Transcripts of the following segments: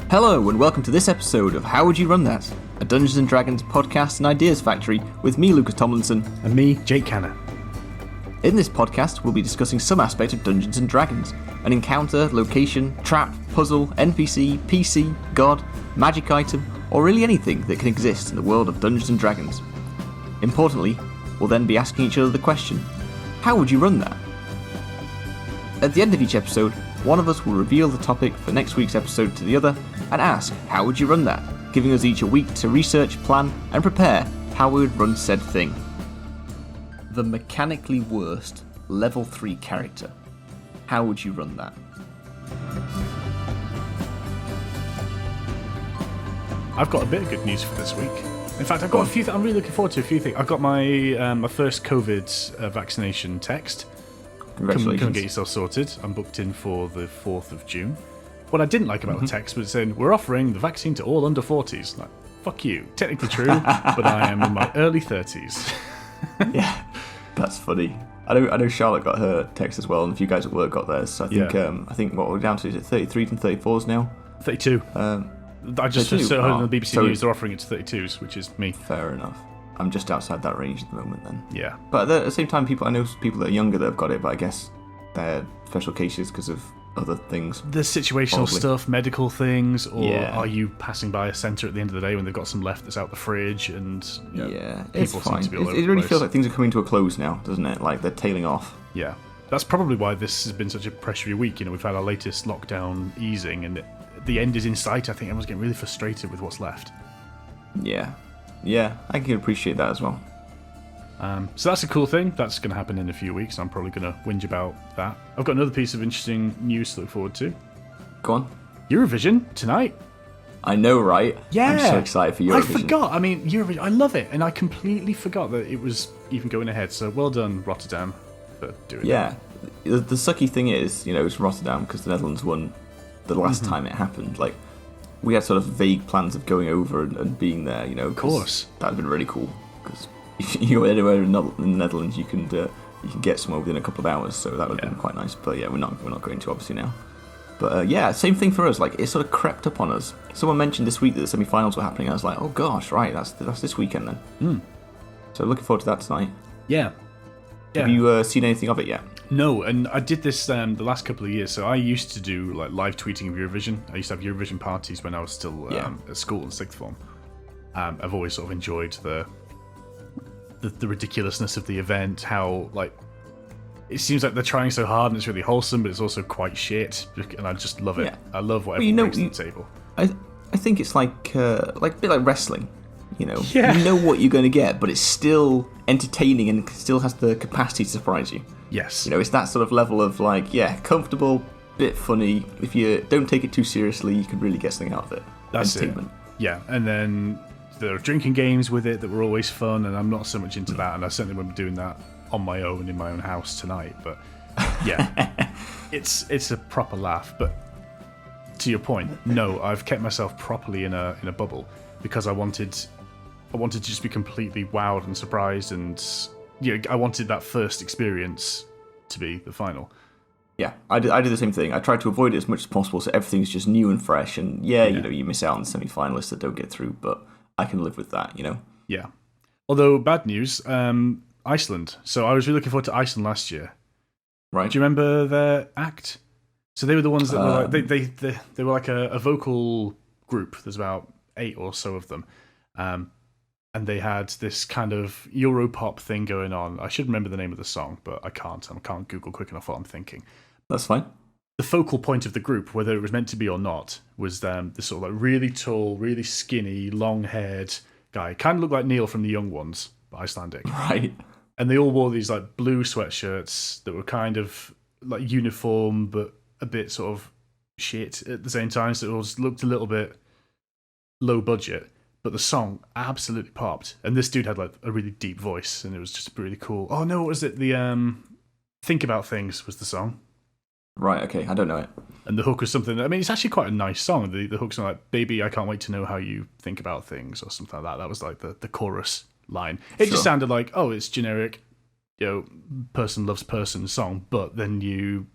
Hello and welcome to this episode of How Would You Run That? A Dungeons & Dragons podcast and ideas factory with me, Lucas Tomlinson. And me, Jake Canner. In this podcast, we'll be discussing some aspect of Dungeons & Dragons. An encounter, location, trap, puzzle, NPC, PC, god, magic item, or really anything that can exist in the world of Dungeons & Dragons. Importantly, we'll then be asking each other the question, how would you run that? At the end of each episode, one of us will reveal the topic for next week's episode to the other and ask, how would you run that? Giving us each a week to research, plan, and prepare how we would run said thing. The mechanically worst level 3 character. How would you run that? I've got a bit of good news for this week. In fact, I've got a few. I'm really looking forward to a few things. I've got my my first COVID vaccination text. Congratulations. Come get yourself sorted. I'm booked in for the 4th of June. What I didn't like about the text was saying, we're offering the vaccine to all under 40s. Like, fuck you. Technically true, but I am in my early 30s. Yeah, that's funny. I know Charlotte got her text as well, and a few guys at work got theirs. So I think what we're down to is it 33s and 34s now? 32. I just heard on the BBC News they're offering it to 32s, which is me. Fair enough. I'm just outside that range at the moment then. Yeah. But at the same time, I know people that are younger that have got it, but I guess they're special cases because of other things. The situational stuff, medical things, or Yeah. are you passing by a centre at the end of the day when they've got some left that's out the fridge and It's people fine. seem to be all over It the really place. feels like things are coming to a close now, doesn't it? Like they're tailing off. Yeah. That's probably why this has been such a pressury week. You know, we've had our latest lockdown easing and the end is in sight. I think everyone's getting really frustrated with what's left. Yeah, I can appreciate that as well. So that's a cool thing. That's going to happen in a few weeks. I'm probably going to whinge about that. I've got another piece of interesting news to look forward to. Go on. Eurovision tonight. I know, right? Yeah. I'm so excited for Eurovision. I forgot. I mean, Eurovision, I love it. And I completely forgot that it was even going ahead. So well done, Rotterdam, for doing it. Yeah. The sucky thing is, it's Rotterdam because the Netherlands won the last time it happened. Like, we had sort of vague plans of going over and being there, Of course. That would have been really cool. Because if you go anywhere in the Netherlands, you can get somewhere within a couple of hours, so that would have been quite nice. But yeah, we're not going to obviously now. But same thing for us. Like, it sort of crept up on us. Someone mentioned this week that the semi-finals were happening. I was like, oh gosh, right, that's this weekend then. So looking forward to that tonight. Yeah. Have you seen anything of it yet? No, and I did this the last couple of years. So I used to do like live tweeting of Eurovision. I used to have Eurovision parties when I was still at school in sixth form. I've always sort of enjoyed the ridiculousness of the event. How like it seems like they're trying so hard and it's really wholesome, but it's also quite shit. And I just love it. Yeah. I love whatever brings to the table. I think it's like a bit like wrestling. You Yeah. know what you're going to get, but it's still entertaining and still has the capacity to surprise you. Yes. It's that sort of level of like, comfortable, bit funny. If you don't take it too seriously, you can really get something out of it. That's entertainment. Yeah, and then there are drinking games with it that were always fun, and I'm not so much into that, and I certainly won't be doing that on my own in my own house tonight. But yeah, it's a proper laugh. But to your point, no, I've kept myself properly in a bubble because I wanted to just be completely wowed and surprised, and I wanted that first experience to be the final. Yeah, I did the same thing. I tried to avoid it as much as possible, so everything's just new and fresh. And you miss out on the semi-finalists that don't get through, but I can live with that. Yeah. Although bad news, Iceland. So I was really looking forward to Iceland last year. Right. Do you remember their act? So they were the ones that were like they were like a vocal group. There's about 8 or so of them. And they had this kind of Europop thing going on. I should remember the name of the song, but I can't. I can't Google quick enough what I'm thinking. That's fine. The focal point of the group, whether it was meant to be or not, was this sort of like really tall, really skinny, long-haired guy. Kind of looked like Neil from The Young Ones, but Icelandic. Right. And they all wore these like blue sweatshirts that were kind of like uniform, but a bit sort of shit at the same time. So it all looked a little bit low budget. But the song absolutely popped. And this dude had like a really deep voice, and it was just really cool. Oh no, what was it? The Think About Things was the song. Right, okay, I don't know it. And the hook was something, I mean, it's actually quite a nice song. The hook's like, baby, I can't wait to know how you think about things, or something like that. That was like the chorus line. It just sounded like, it's generic, person loves person song, but then you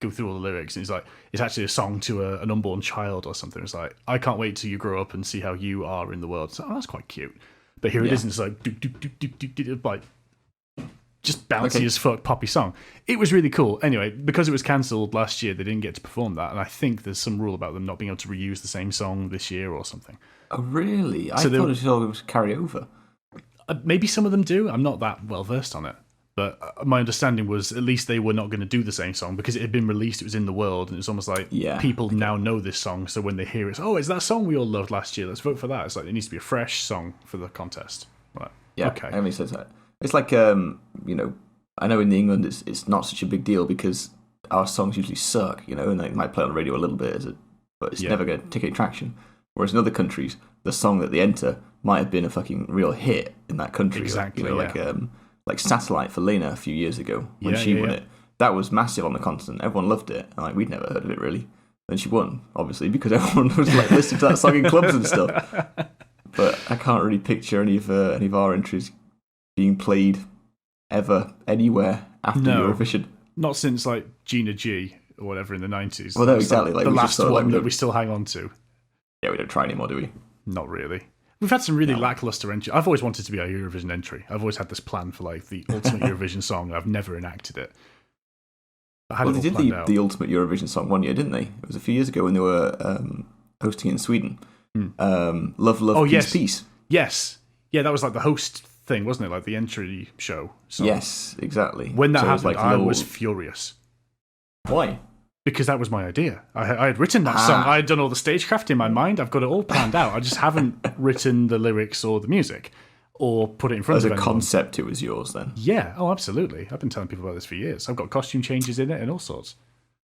go through all the lyrics, and he's like, it's actually a song to an unborn child or something. It's like, I can't wait till you grow up and see how you are in the world. So that's quite cute. But here it is, and it's like, like just bouncy as fuck poppy song. It was really cool. Anyway, because it was cancelled last year, they didn't get to perform that, and I think there's some rule about them not being able to reuse the same song this year or something. Oh, really? I thought it was carry over. Maybe some of them do. I'm not that well versed on it. But my understanding was at least they were not going to do the same song because it had been released, it was in the world, and it's almost like people now know this song, so when they hear it, it's that song we all loved last year, let's vote for that. It's like, it needs to be a fresh song for the contest. Right. Yeah, okay. I mean, it's like, I know in England it's not such a big deal because our songs usually suck, and they might play on the radio a little bit, but it's never going to take any traction. Whereas in other countries, the song that they enter might have been a fucking real hit in that country. Exactly, like Satellite for Lena a few years ago when she won it. That was massive on the continent. Everyone loved it. And we'd never heard of it really. And she won, obviously, because everyone was listening to that song in clubs and stuff. But I can't really picture any of our entries being played ever anywhere after Eurovision. Not since Gina G or whatever in the 90s. Well, no, exactly. The last one that we still hang on to. Yeah, we don't try anymore, do we? Not really. We've had some really lackluster entries. I've always wanted to be a Eurovision entry. I've always had this plan for the ultimate Eurovision song. I've never enacted it. They did the ultimate Eurovision song one year, didn't they? It was a few years ago when they were hosting it in Sweden. Love, Peace, Peace. Yes. Yeah, that was the host thing, wasn't it? The entry show. So yes, exactly. When that happened, I was furious. Why? Because that was my idea. I had written that song. I had done all the stagecraft in my mind. I've got it all planned out. I just haven't written the lyrics or the music or put it in front of anyone. As a concept, it was yours then? Yeah. Oh, absolutely. I've been telling people about this for years. I've got costume changes in it and all sorts.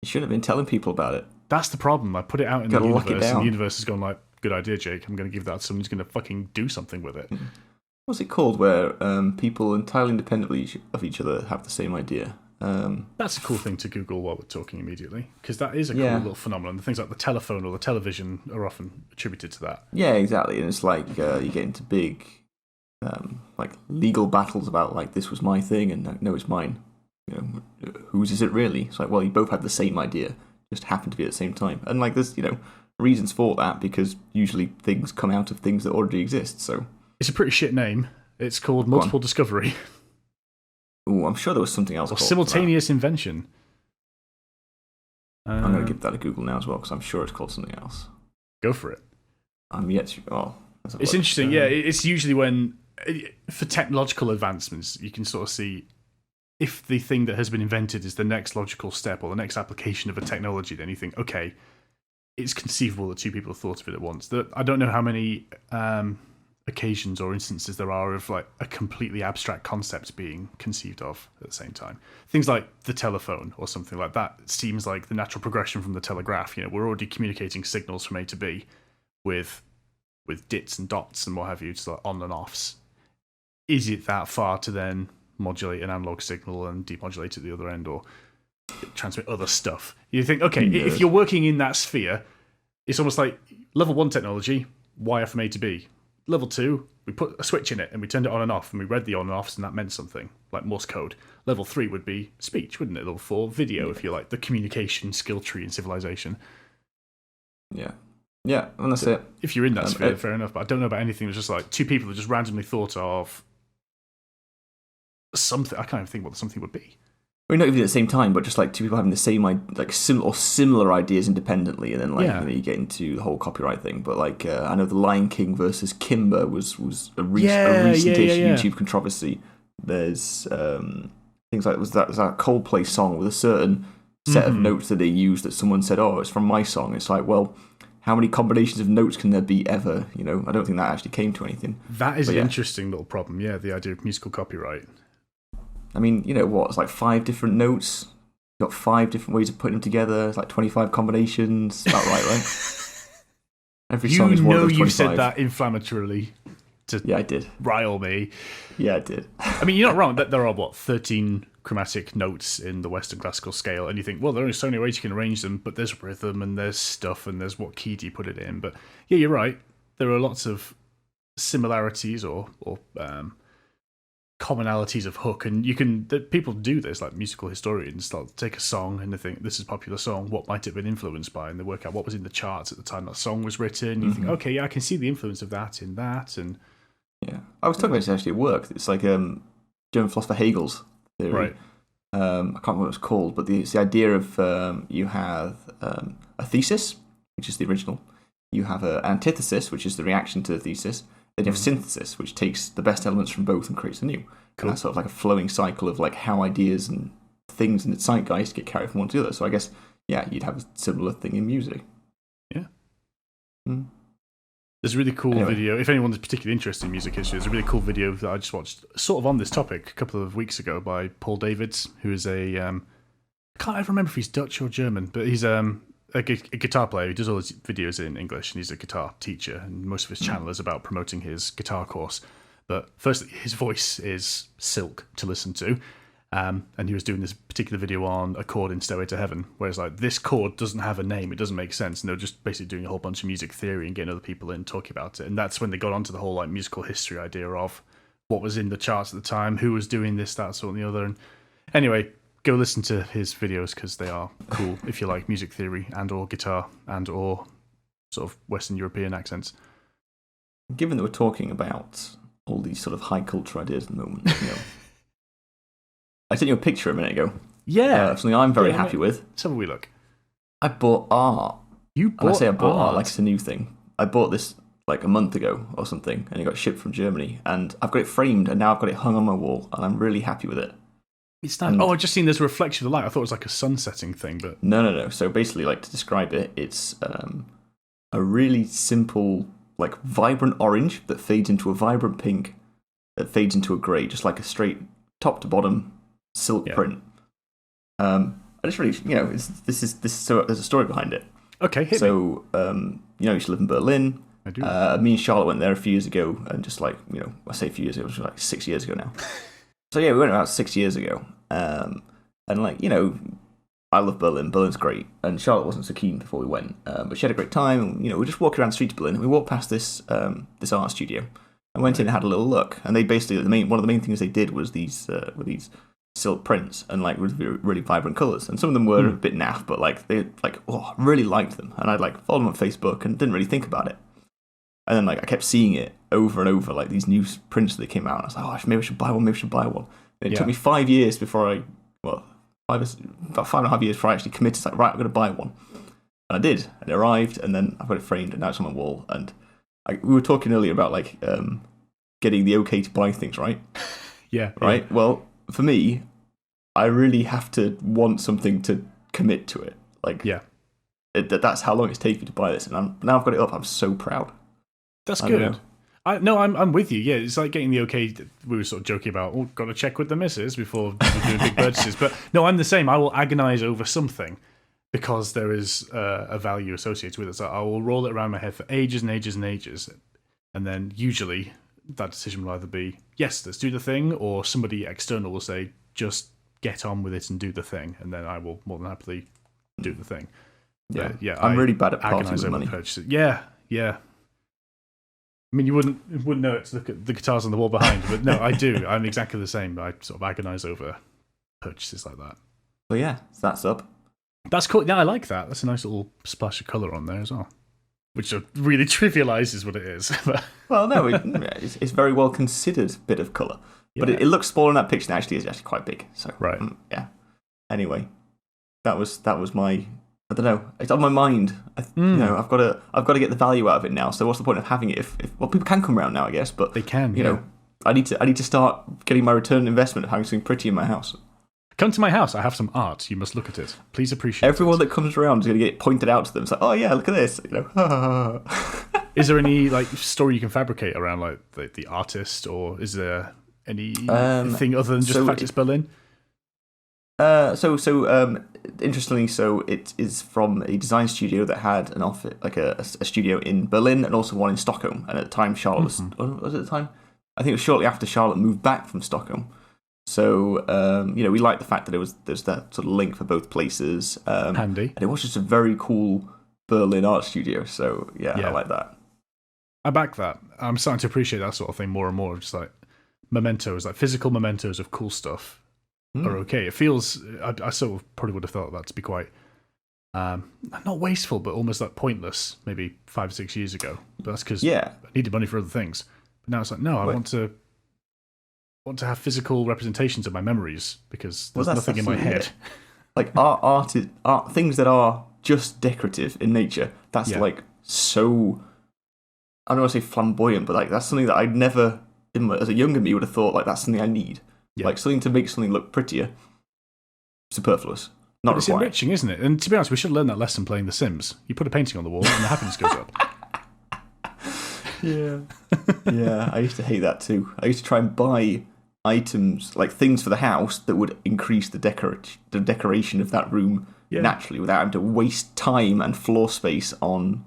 You shouldn't have been telling people about it. That's the problem. I put it out in the universe, and the universe has gone good idea, Jake. I'm going to give that to someone who's going to fucking do something with it. What's it called where people entirely independently of each other have the same idea? That's a cool thing to Google while we're talking immediately, because that is a cool little phenomenon. Things like the telephone or the television are often attributed to that. Yeah, exactly. And it's you get into big legal battles about this was my thing and no, it's mine. Whose is it really? It's well, you both had the same idea, just happened to be at the same time. And there's reasons for that, because usually things come out of things that already exist. So it's a pretty shit name. It's called multiple discovery. Oh, I'm sure there was something else. Or simultaneous invention. I'm going to give that a Google now as well, because I'm sure it's called something else. Go for it. I'm yet to... Oh, it's interesting, It's usually when, for technological advancements, you can sort of see if the thing that has been invented is the next logical step or the next application of a technology, then you think, okay, it's conceivable that two people have thought of it at once. I don't know how many... occasions or instances there are of a completely abstract concept being conceived of at the same time. Things like the telephone or something like that seems like the natural progression from the telegraph. We're already communicating signals from A to B with dits and dots and what have you, just on and offs. Is it that far to then modulate an analog signal and demodulate at the other end or transmit other stuff? You think, okay, if you're working in that sphere, it's almost like level 1 technology, wire from A to B. Level 2, we put a switch in it and we turned it on and off and we read the on and offs and that meant something, like Morse code. Level 3 would be speech, wouldn't it? Level 4, video, if you like, the communication skill tree in civilization. Yeah. Yeah, and that's it. If you're in that sphere, fair enough, but I don't know about anything that's just two people that just randomly thought of something. I can't even think what something would be. Well, not even at the same time, but just two people having the same similar ideas independently, and then you get into the whole copyright thing. But I know the Lion King versus Kimber was a recent-ish YouTube controversy. There's things like was that Coldplay song with a certain set of notes that they used that someone said, "Oh, it's from my song." It's well, how many combinations of notes can there be ever? I don't think that actually came to anything. That is an interesting little problem. Yeah, the idea of musical copyright. I mean, it's 5 different notes. You've got 5 different ways of putting them together. It's 25 combinations. About right? Every song is one of those 25. You said that inflammatorily to I did. rile me. Yeah, I did. I mean, you're not wrong. That there are, 13 chromatic notes in the Western classical scale, and you think, well, there are only so many ways you can arrange them, but there's rhythm and there's stuff and there's what key do you put it in. But yeah, you're right. There are lots of similarities or commonalities of hook, and people do this, like musical historians. They'll take a song and they think this is a popular song. What might it have been influenced by? And they work out what was in the charts at the time that song was written. You think, okay, yeah, I can see the influence of that in that, and yeah, I was talking about this actually at work. It's like German philosopher Hegel's theory. Right. I can't remember what it's called, but it's the idea of you have a thesis, which is the original. You have an antithesis, which is the reaction to the thesis. Then you have synthesis, which takes the best elements from both and creates a new. Cool. And that's sort of like a flowing cycle of like how ideas and things in the zeitgeist get carried from one to the other. So I guess, yeah, you'd have a similar thing in music. Yeah. Mm. There's a really cool video. If anyone's particularly interested in music history, there's a really cool video that I just watched, sort of on this topic, a couple of weeks ago by Paul Davids, who is I can't ever remember if he's Dutch or German, but he's a guitar player. He does all his videos in English, and he's a guitar teacher, and most of his channel is about promoting his guitar course. But firstly, his voice is silk to listen to, and he was doing this particular video on a chord in Stairway to Heaven, whereas like this chord doesn't have a name, it doesn't make sense, and they're just basically doing a whole bunch of music theory and getting other people in talking about it. And that's when they got onto the whole like musical history idea of what was in the charts at the time, who was doing this, that, sort, and the other. And anyway, go listen to his videos because they are cool if you like music theory and or guitar and or sort of Western European accents. Given that we're talking about all these sort of high culture ideas at the moment, I sent you a picture a minute ago. Yeah. Something I'm very happy with. Let's have a wee look. I bought art. You bought and I say I bought art like it's a new thing. I bought this like a month ago or something, and it got shipped from Germany, and I've got it framed, and now I've got it hung on my wall, and I'm really happy with it. It's nice. I've just seen there's a reflection of the light. I thought it was like a sun setting thing, but No. So basically, like to describe it, it's a really simple, like vibrant orange that fades into a vibrant pink, that fades into a grey, just like a straight top to bottom silk print. I just really, there's a story behind it. Okay, hit me. So I used to live in Berlin. I do. Me and Charlotte went there a few years ago, and just like I say a few years ago, it was like 6 years ago now. So yeah, we went about 6 years ago, and like I love Berlin. Berlin's great, and Charlotte wasn't so keen before we went, but she had a great time. And, we were just walking around the streets of Berlin, and we walked past this art studio, and went in and had a little look. And they basically one of the main things they did was these silk prints and like really, really vibrant colours. And some of them were a bit naff, but like they I really liked them, and I like followed them on Facebook and didn't really think about it. And then like I kept seeing it over and over, like these new prints that came out. And I was like, maybe I should buy one. And it took me 5 years before about 5.5 years before I actually committed. Like, right, I'm going to buy one. And I did. And it arrived, and then I've got it framed, and now it's on my wall. And we were talking earlier about like getting the okay to buy things, right? Yeah. Right? Yeah. Well, for me, I really have to want something to commit to it. Like, that's how long it's taken me to buy this. And now I've got it up. I'm so proud. That's good. I'm with you. Yeah, it's like getting the okay. We were sort of joking about, got to check with the missus before doing big purchases. But no, I'm the same. I will agonise over something because there is a value associated with it. So I will roll it around my head for ages and ages and ages. And then usually that decision will either be, yes, let's do the thing, or somebody external will say, just get on with it and do the thing. And then I will more than happily do the thing. Yeah. I'm really bad at parting agonize with over money. Purchases. Yeah. I mean, you wouldn't know it to look at the guitars on the wall behind, but no, I do. I'm exactly the same. I sort of agonise over purchases like that. Well, yeah, that's up. That's cool. Yeah, I like that. That's a nice little splash of colour on there as well, which really trivialises what it is. Well, no, it's very well considered bit of colour, but it looks small in that picture. And actually, it's actually quite big. So right, yeah. Anyway, that was my. I don't know. It's on my mind. I've got to get the value out of it now. So what's the point of having it if people can come around now, I guess, but they can. I need to start getting my return on investment of having something pretty in my house. Come to my house. I have some art. You must look at it. Please appreciate Everyone that comes around is going to get pointed out to them. It's like, oh yeah, look at this. Is there any like story you can fabricate around like the artist, or is there any thing other than just the fact it's Berlin? Interestingly, so it is from a design studio that had an office, like a studio in Berlin and also one in Stockholm. And at the time, Charlotte was it at the time? I think it was shortly after Charlotte moved back from Stockholm. So we liked the fact that there's that sort of link for both places. Handy. And it was just a very cool Berlin art studio. So yeah, I like that. I back that. I'm starting to appreciate that sort of thing more and more. Just like mementos, like physical mementos of cool stuff, are okay. It feels, I sort of probably would have thought that to be quite, not wasteful, but almost like pointless, maybe 5 or 6 years ago. But that's because I needed money for other things. But now it's like, no, I want to have physical representations of my memories because there's nothing in my head. Like art, things that are just decorative in nature. That's like so. I don't want to say flamboyant, but like that's something that I'd never, as a younger me, would have thought like that's something I need. Yeah. Like something to make something look prettier. Superfluous. Not it's required. Enriching, isn't it? And to be honest, we should learn that lesson playing The Sims. You put a painting on the wall and the happiness goes up. Yeah, I used to hate that too. I used to try and buy items, like things for the house that would increase the decoration of that room naturally without having to waste time and floor space on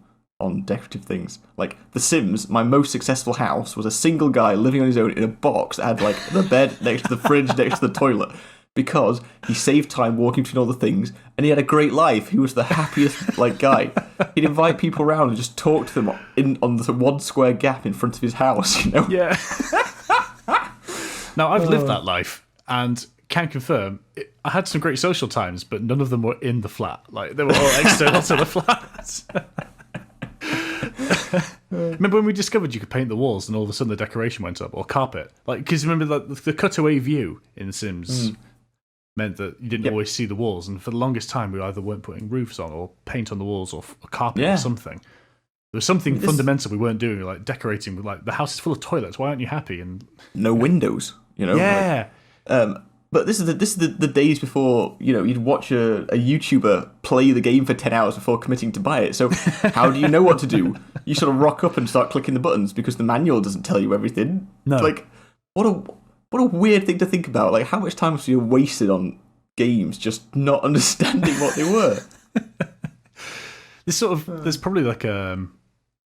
decorative things. Like The Sims, my most successful house was a single guy living on his own in a box that had like the bed next to the fridge next to the toilet. Because he saved time walking between all the things, and he had a great life. He was the happiest guy. He'd invite people around and just talk to them on the 1 square gap in front of his house. You know? Yeah. Now I've lived that life and can confirm I had some great social times, but none of them were in the flat. Like they were all external to the flat. Remember when we discovered you could paint the walls, and all of a sudden the decoration went up, or carpet? Like because remember the cutaway view in The Sims. Meant that you didn't always see the walls, and for the longest time we either weren't putting roofs on or paint on the walls or carpet or something. There was something fundamental we weren't doing, like decorating with like the house is full of toilets. Why aren't you happy? And no windows, you know. Yeah. But this is the days before you'd watch a YouTuber play the game for 10 hours before committing to buy it. So how do you know what to do? You sort of rock up and start clicking the buttons because the manual doesn't tell you everything. No. Like what a weird thing to think about. Like, how much time was you wasted on games just not understanding what they were? There's probably like a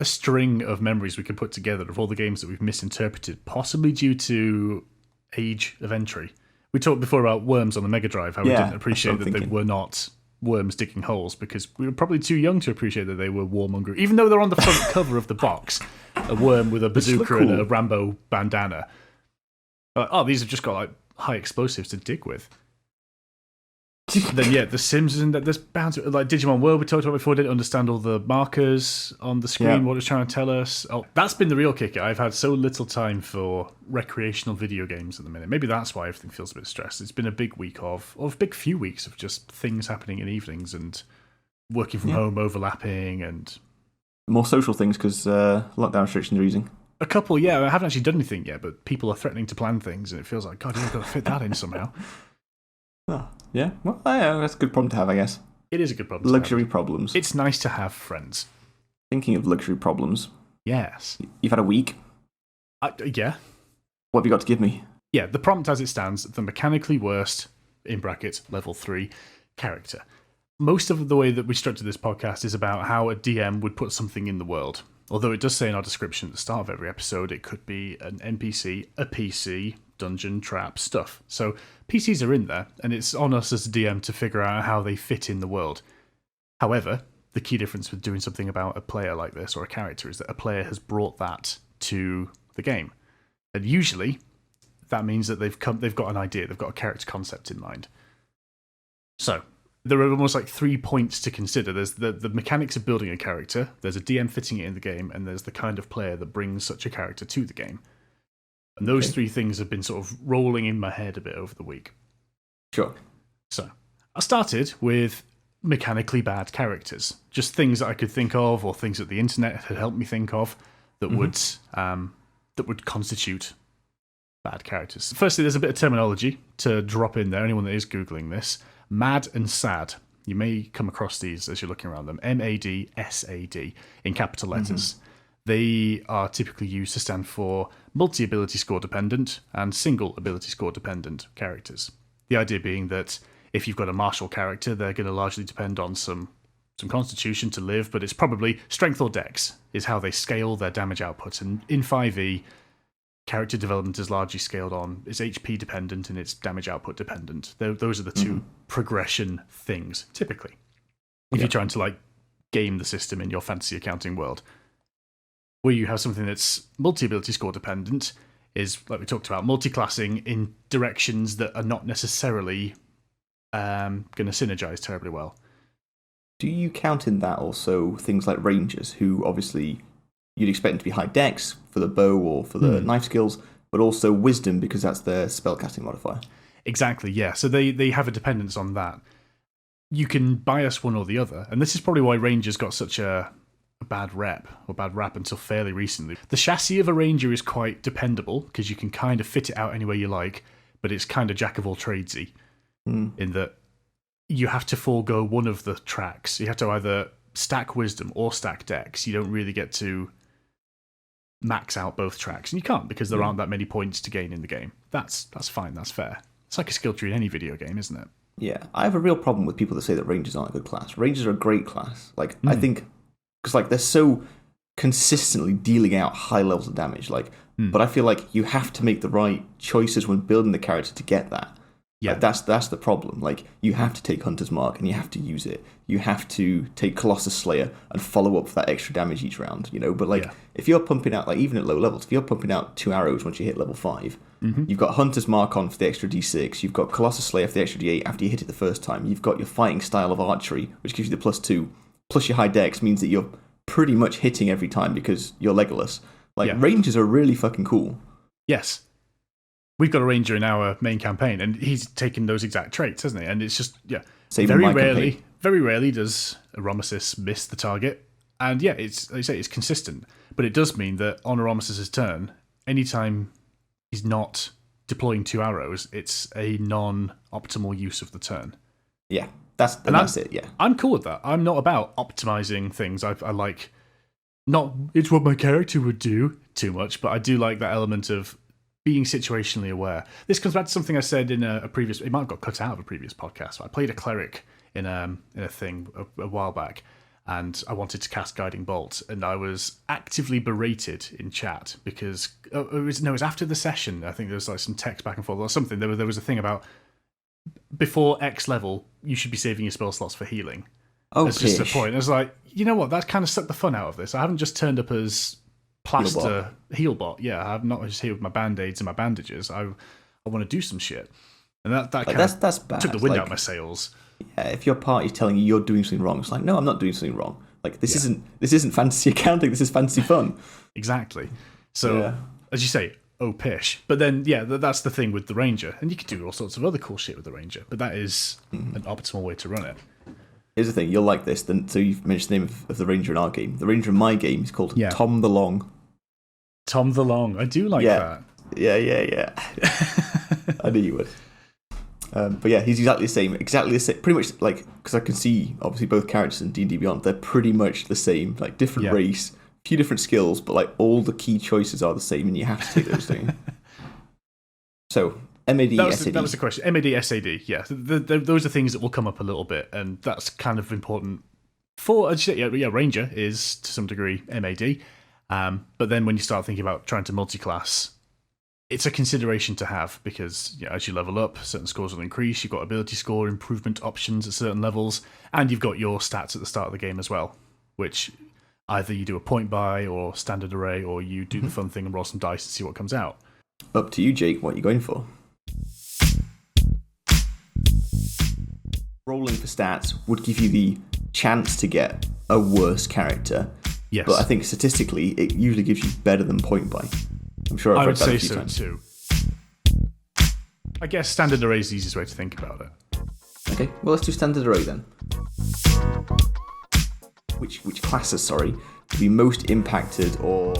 string of memories we could put together of all the games that we've misinterpreted, possibly due to age of entry. We talked before about worms on the Mega Drive, how we didn't appreciate that they were not worms digging holes because we were probably too young to appreciate that they were warmonger. Even though they're on the front cover of the box, a worm with a bazooka and a Rambo bandana. These have just got like high explosives to dig with. Then The Sims and there's bound to like Digimon World we talked about before. Didn't understand all the markers on the screen. What it's trying to tell us. Oh, that's been the real kicker. I've had so little time for recreational video games at the minute. Maybe that's why everything feels a bit stressed. It's been a big week few weeks of just things happening in evenings and working from home overlapping and more social things because lockdown restrictions are easing. A couple, I haven't actually done anything yet, but people are threatening to plan things, and it feels like, God, you've got to fit that in somehow. Oh, yeah, well, that's a good problem to have, I guess. It is a good problem. Luxury problems. It's nice to have friends. Thinking of luxury problems. Yes. You've had a week? Yeah. What have you got to give me? Yeah, the prompt as it stands, the mechanically worst, in brackets, level 3, character. Most of the way that we structure this podcast is about how a DM would put something in the world. Although it does say in our description at the start of every episode, it could be an NPC, a PC, dungeon, trap, stuff. So PCs are in there, and it's on us as a DM to figure out how they fit in the world. However, the key difference with doing something about a player like this, or a character, is that a player has brought that to the game. And usually, that means that they've got an idea, they've got a character concept in mind. So there are almost like 3 points to consider. There's the mechanics of building a character, there's a DM fitting it in the game, and there's the kind of player that brings such a character to the game. And those 3 things have been sort of rolling in my head a bit over the week. Sure. So I started with mechanically bad characters. Just things that I could think of, or things that the internet had helped me think of, that would constitute bad characters. Firstly, there's a bit of terminology to drop in there, anyone that is Googling this. Mad and SAD. You may come across these as you're looking around them. MAD, in capital letters. They are typically used to stand for multi-ability score dependent and single ability score dependent characters. The idea being that if you've got a martial character, they're going to largely depend on some constitution to live, but it's probably strength or dex is how they scale their damage output. And in 5e, character development is largely scaled on. It's HP dependent and it's damage output dependent. Those are the 2 progression things, typically. If you're trying to game the system in your fantasy accounting world. Where you have something that's multi-ability score dependent, is, like we talked about, multi-classing in directions that are not necessarily going to synergize terribly well. Do you count in that also things like rangers, who obviously you'd expect them to be high dex for the bow or for the knife skills, but also wisdom because that's their spellcasting modifier? Exactly, yeah. So they have a dependence on that. You can bias one or the other, and this is probably why rangers got such a bad rap until fairly recently. The chassis of a ranger is quite dependable because you can kind of fit it out any way you like, but it's kind of jack of all tradesy in that you have to forego one of the tracks. You have to either stack wisdom or stack dex. You don't really get to max out both tracks, and you can't because there aren't that many points to gain in the game. That's fine, that's fair. It's like a skill tree in any video game, isn't it? Yeah, I have a real problem with people that say that rangers aren't a good class. Rangers are a great class. Like, I think, because like they're so consistently dealing out high levels of damage. Like, but I feel like you have to make the right choices when building the character to get that. Yeah, like, that's the problem. Like, you have to take Hunter's Mark and you have to use it. You have to take Colossus Slayer and follow up for that extra damage each round. You know, but like if you're pumping out, like even at low levels, if you're pumping out 2 arrows once you hit level 5. You've got Hunter's Mark on for the extra D6. You've got Colossus Slayer for the extra D8 after you hit it the first time. You've got your fighting style of archery, which gives you the +2. Plus your high dex means that you're pretty much hitting every time because you're Legolas. Like, rangers are really fucking cool. Yes. We've got a ranger in our main campaign, and he's taken those exact traits, hasn't he? And it's just, very rarely does Aromasis miss the target. And yeah, it's, like you say, it's consistent. But it does mean that on Aromasis' turn, anytime he's not deploying 2 arrows, it's a non-optimal use of the turn. Yeah, that's it, yeah. I'm cool with that. I'm not about optimizing things. I like, not, it's what my character would do too much, but I do like that element of being situationally aware. This comes back to something I said in a previous, it might have got cut out of a previous podcast. I played a cleric in a thing a while back, and I wanted to cast Guiding Bolt, and I was actively berated in chat because it was after the session. I think there was like some text back and forth or something. There was a thing about before X level, you should be saving your spell slots for healing. Oh, that's just the point. I was like, you know what? That kind of sucked the fun out of this. I haven't just turned up as plaster healbot. Yeah, I've not just healed my band-aids and my bandages. I want to do some shit, and that like, kind of that's bad. Took the wind out of my sails. Yeah, if your party's telling you you're doing something wrong, it's like, no, I'm not doing something wrong. Like, this isn't fantasy accounting. This is fantasy fun. Exactly. So, as you say, pish. But then, that's the thing with the ranger, and you can do all sorts of other cool shit with the ranger. But that is an optimal way to run it. Here's the thing, you'll like this. So you've mentioned the name of the ranger in our game. The ranger in my game is called Tom the Long. Tom the Long. I do like that. Yeah. I knew you would. But yeah, he's exactly the same. Pretty much, like, because I can see, obviously, both characters in D&D Beyond, they're pretty much the same. Like, different race, a few different skills, but, like, all the key choices are the same, and you have to take those things. So, MAD, SAD. That was the question. MAD, SAD, yeah. Those are things that will come up a little bit, and that's kind of important for, Ranger is, to some degree, MAD. But then when you start thinking about trying to multi-class, it's a consideration to have because as you level up, certain scores will increase. You've got ability score improvement options at certain levels, and you've got your stats at the start of the game as well, which either you do a point buy or standard array, or you do the fun thing and roll some dice and see what comes out. Up to you, Jake. What are you going for? Rolling for stats would give you the chance to get a worse character. Yes. But I think statistically, it usually gives you better than point buy. I'm sure I've read that a few times. Too. I guess standard array is the easiest way to think about it. Okay, well, let's do standard array then. Which classes, would be most impacted, or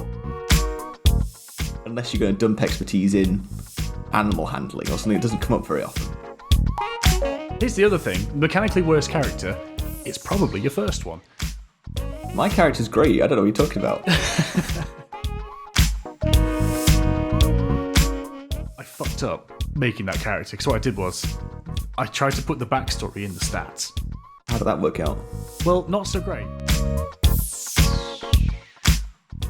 unless you're going to dump expertise in animal handling or something that doesn't come up very often. Here's the other thing. Mechanically worse character, it's probably your first one. My character's great. I don't know what you're talking about. I fucked up making that character because what I did was I tried to put the backstory in the stats. How did that work out? Well, not so great.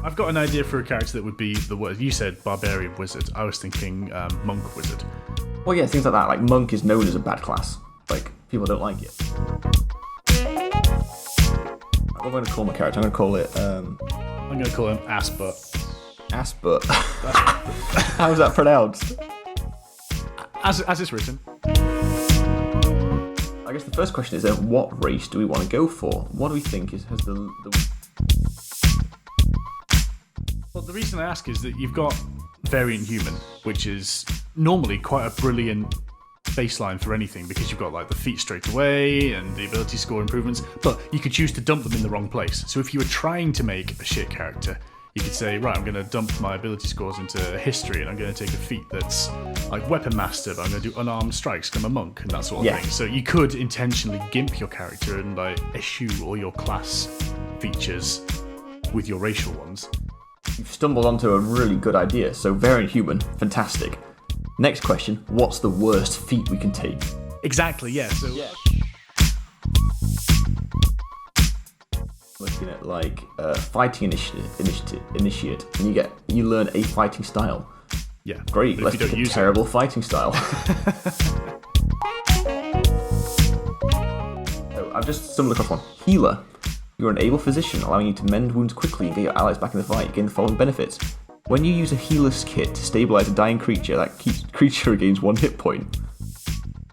I've got an idea for a character that would be the word. You said barbarian wizard. I was thinking monk wizard. Well, yeah, things like that. Like, monk is known as a bad class. Like, people don't like it. What am I going to call my character? I'm going to call it... I'm going to call him Assbutt. Aspert. How is that pronounced? As it's written. I guess the first question is then, what race do we want to go for? What do we think has the... Well, the reason I ask is that you've got variant human, which is normally quite a brilliant baseline for anything because you've got like the feat straight away and the ability score improvements, but you could choose to dump them in the wrong place. So if you were trying to make a shit character, you could say, right, I'm going to dump my ability scores into history and I'm going to take a feat that's like weapon master, but I'm going to do unarmed strikes, I'm a monk and that sort of thing. So you could intentionally gimp your character and like eschew all your class features with your racial ones. You've stumbled onto a really good idea. So variant human, fantastic. Next question, what's the worst feat we can take? Exactly, yeah. So looking at like fighting initiate, and you learn a fighting style. Yeah, great. Let's pick a terrible fighting style. So I've just stumbled across one. Healer. You're an able physician, allowing you to mend wounds quickly and get your allies back in the fight. You gain the following benefits. When you use a healer's kit to stabilize a dying creature, that creature regains 1 hit point.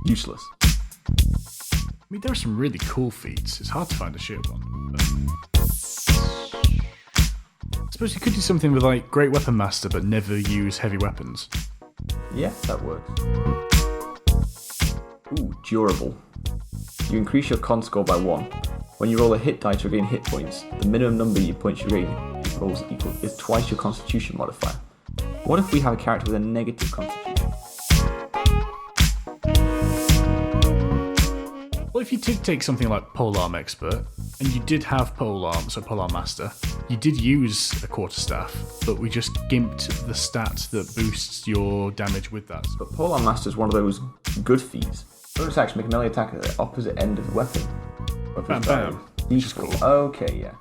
Useless. I mean, there are some really cool feats. It's hard to find a shit one. But I suppose you could do something with like Great Weapon Master, but never use heavy weapons. Yeah, that works. Ooh, durable. You increase your con score by 1. When you roll a hit die to regain hit points, the minimum number of points you regain is twice your constitution modifier. What if we have a character with a negative constitution? Well, if you did take something like Polearm Expert, and you did have Polearm Master, you did use a quarterstaff, but we just gimped the stat that boosts your damage with that. But Polearm Master is one of those good feats. Bonus action, make a melee attack at the opposite end of the weapon. Bam bam. Which is cool. Okay, yeah.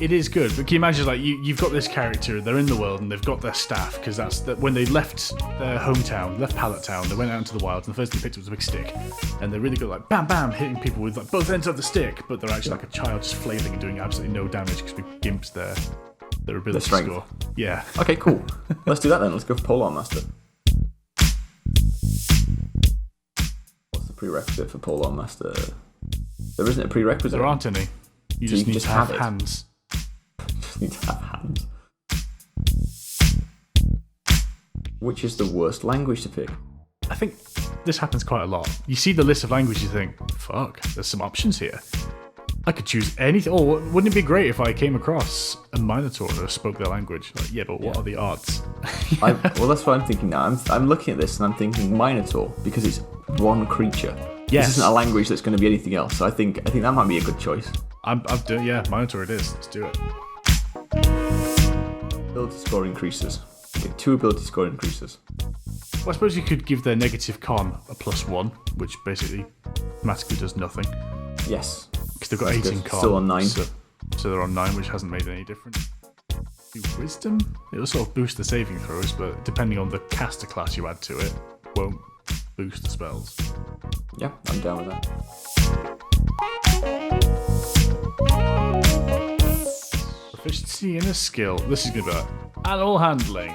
It is good, but can you imagine, like, you've got this character, they're in the world, and they've got their staff, because that's when they left their hometown, left Pallet Town, they went out into the wild, and the first thing they picked up was a big stick. And they're really good, like, bam, bam, hitting people with, like, both ends of the stick, but they're actually like a child just flailing and doing absolutely no damage, because we gimped their ability score. Yeah. Okay, cool. Let's do that then. Let's go for Polearm Master. What's the prerequisite for Polearm Master? There isn't a prerequisite. There aren't any. You just need to have hands. Just need to have hands. Which is the worst language to pick? I think this happens quite a lot. You see the list of languages, you think, fuck, there's some options here. I could choose anything. Oh, wouldn't it be great if I came across a Minotaur that spoke their language? Like, yeah, but what are the odds? Well, that's what I'm thinking now. I'm looking at this and I'm thinking Minotaur because it's one creature. Yes. This isn't a language that's going to be anything else. So I think that might be a good choice. I'm doing, yeah, Minotaur it is. Let's do it. Ability score increases. Get 2 ability score increases. Well, I suppose you could give their negative con a +1, which basically automatically does nothing. Yes. Because they've got 18 con. Still on 9. So they're on 9, which hasn't made any difference. Do wisdom? It'll sort of boost the saving throws, but depending on the caster class you add to it, won't boost the spells. Yeah, I'm down with that. Proficiency in a skill. This is good about animal handling.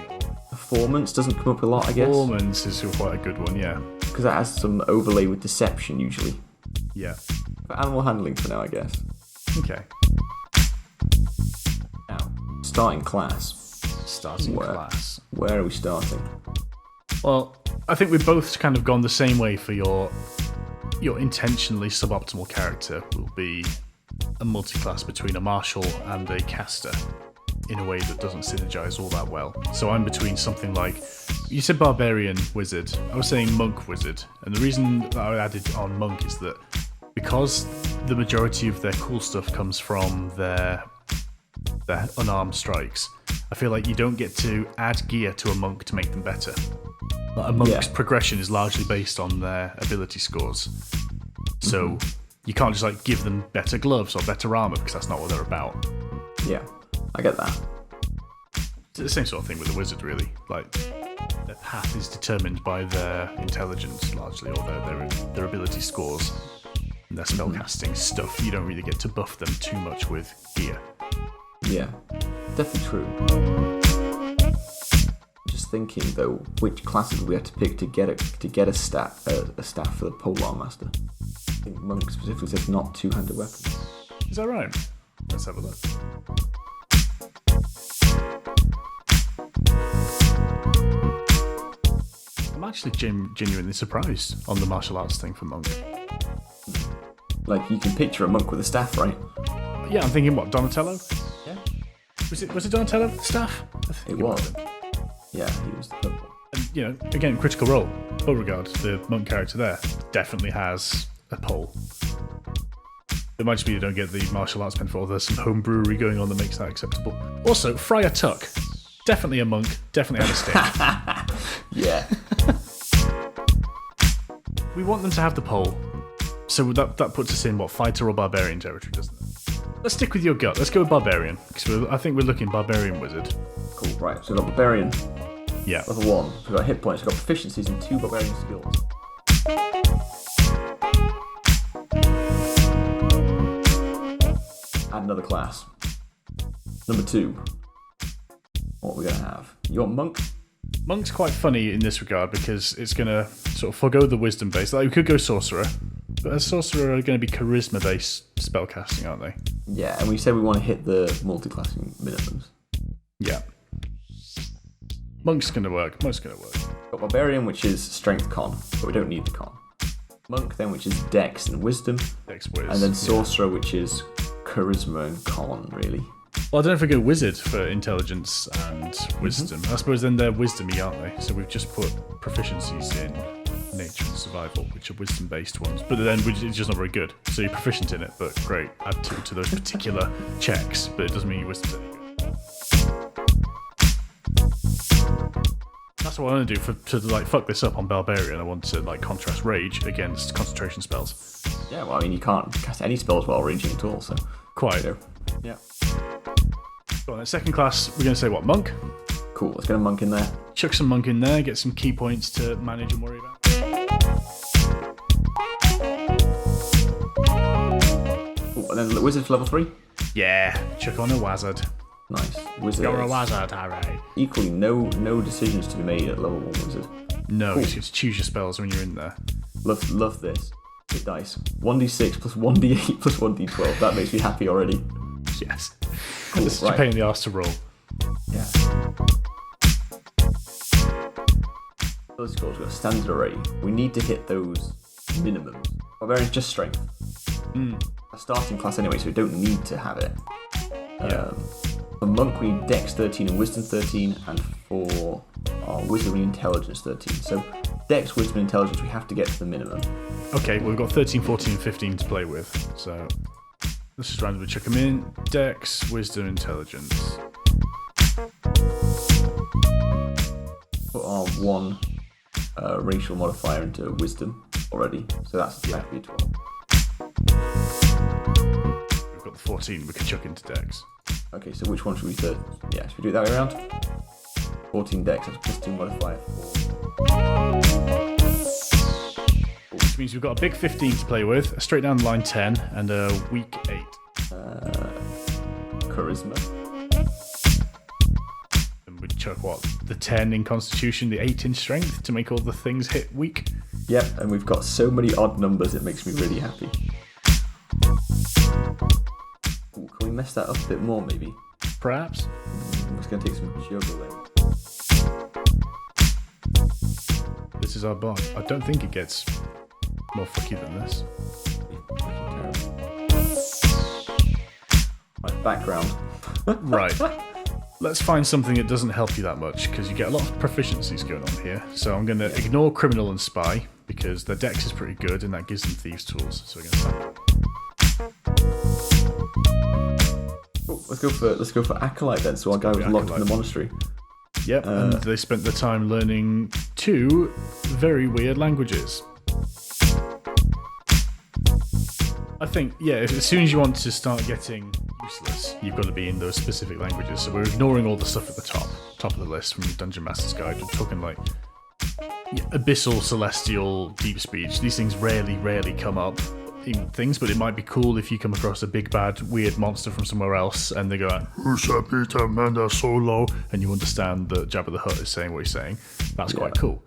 Performance doesn't come up a lot, I guess. Performance is quite a good one, yeah. Because that has some overlay with deception usually. Yeah. But animal handling for now, I guess. Okay. Now, starting class. Class. Where are we starting? Well, I think we've both kind of gone the same way for your intentionally suboptimal character will be a multi-class between a martial and a caster in a way that doesn't synergize all that well. So I'm between something like, you said barbarian wizard, I was saying monk wizard, and the reason that I added on monk is that because the majority of their cool stuff comes from their unarmed strikes, I feel like you don't get to add gear to a monk to make them better. Like a monk's progression is largely based on their ability scores. So you can't just like give them better gloves or better armor because that's not what they're about. Yeah, I get that. It's the same sort of thing with a wizard, really. Like their path is determined by their intelligence largely, or their ability scores and their spellcasting stuff. You don't really get to buff them too much with gear. Yeah, definitely true. thinking though, which classes we had to pick to get a staff for the polearm master. I think monk specifically says not two-handed weapons. Is that right? Let's have a look. I'm actually genuinely surprised on the martial arts thing for monk. Like, you can picture a monk with a staff, right? Yeah, I'm thinking what, Donatello? Yeah. Was it Donatello with the staff? It was. Yeah, he was the purple. And, you know, again, critical role. Beauregard, the monk character there, definitely has a pole. It might just be you don't get the martial arts benefit, or there's some home brewery going on that makes that acceptable. Also, Friar Tuck, definitely a monk, definitely had a stick. Yeah. We want them to have the pole, so that puts us in, what, fighter or barbarian territory, doesn't it? Let's stick with your gut. Let's go with barbarian, because I think we're looking barbarian wizard. Cool, right. So we've got barbarian, Yeah. level 1. We've got hit points, we've got proficiencies in 2 barbarian skills. Add another class. Number 2. What are we going to have? You want monk? Monk's quite funny in this regard because it's going to sort of forgo the wisdom base. Like, we could go sorcerer, but as sorcerer are going to be charisma based spellcasting, aren't they? Yeah, and we said we want to hit the multi-classing minimums. Yeah. Monk's going to work. Monk's going to work. Got barbarian, which is strength con, but we don't need the con. Monk then, which is dex and wisdom. Dex whiz. And then sorcerer, which is charisma and con, really. Well, I don't know if we go wizard for intelligence and wisdom. I suppose then they're wisdom-y, aren't they? So we've just put proficiencies in nature and survival, which are wisdom-based ones. But then it's just not very good. So you're proficient in it, but great. Add 2 to those particular checks, but it doesn't mean your wisdom's any good. That's what I want to do to like fuck this up on barbarian. I want to like contrast rage against concentration spells. Yeah, well, I mean, you can't cast any spells while raging at all, so... Quite. Yeah. Well, in second class, we're going to say what? Monk? Cool, let's get a monk in there. Chuck some monk in there, get some key points to manage and worry about. Cool, and then the wizard for level 3. Yeah, chuck on a wizard. Nice. Wizard. You're a wizard, alright. Equally, no decisions to be made at level 1 wizard. No, Cool. you just choose your spells when you're in there. Love this. Hit dice. 1d6 plus 1d8 plus 1d12. That makes me happy already. Yes. Cool, This is a pain in the arse to roll. Yeah. Those scores, we've got standard array. We need to hit those minimums. Barbarian's just strength. A starting class anyway, so we don't need to have it. Yeah. For monk, we need dex 13 and wisdom 13, and for our wizard, we need intelligence 13. So dex, wisdom, and intelligence, we have to get to the minimum. Okay, well, we've got 13, 14, and 15 to play with, so let's just randomly chuck them in. Dex, wisdom, intelligence. Put our 1 racial modifier into wisdom already, so that's exactly 12. We've got the 14 we can chuck into dex. Okay, so which one should we third? Yeah, should we do it that way around? 14 dex, that's plus 2 modifier. Which means we've got a big 15 to play with, a straight down the line 10, and a weak 8. Charisma. And we'd chuck what? The 10 in constitution, the 8 in strength to make all the things hit weak. Yep, and we've got so many odd numbers, it makes me really happy. Ooh, can we mess that up a bit more, maybe? Perhaps. I'm just going to take some juggling. This is our bot. I don't think it gets more fucky than this. Right, background. Right. Let's find something that doesn't help you that much, because you get a lot of proficiencies going on here. So I'm going to ignore criminal and spy, because their dex is pretty good, and that gives them thieves' tools. So we're going to start. Oh, let's go for acolyte then. So our guy was locked in the monastery. Yep, and they spent the time learning 2 very weird languages. I think, yeah, as soon as you want to start getting useless, you've got to be in those specific languages. So we're ignoring all the stuff at the top of the list from the Dungeon Master's Guide. We're talking like abyssal, celestial, deep speech. These things rarely come up even things, but it might be cool if you come across a big bad weird monster from somewhere else and they go like, solo, and you understand that Jabba the Hutt is saying what he's saying. That's quite cool.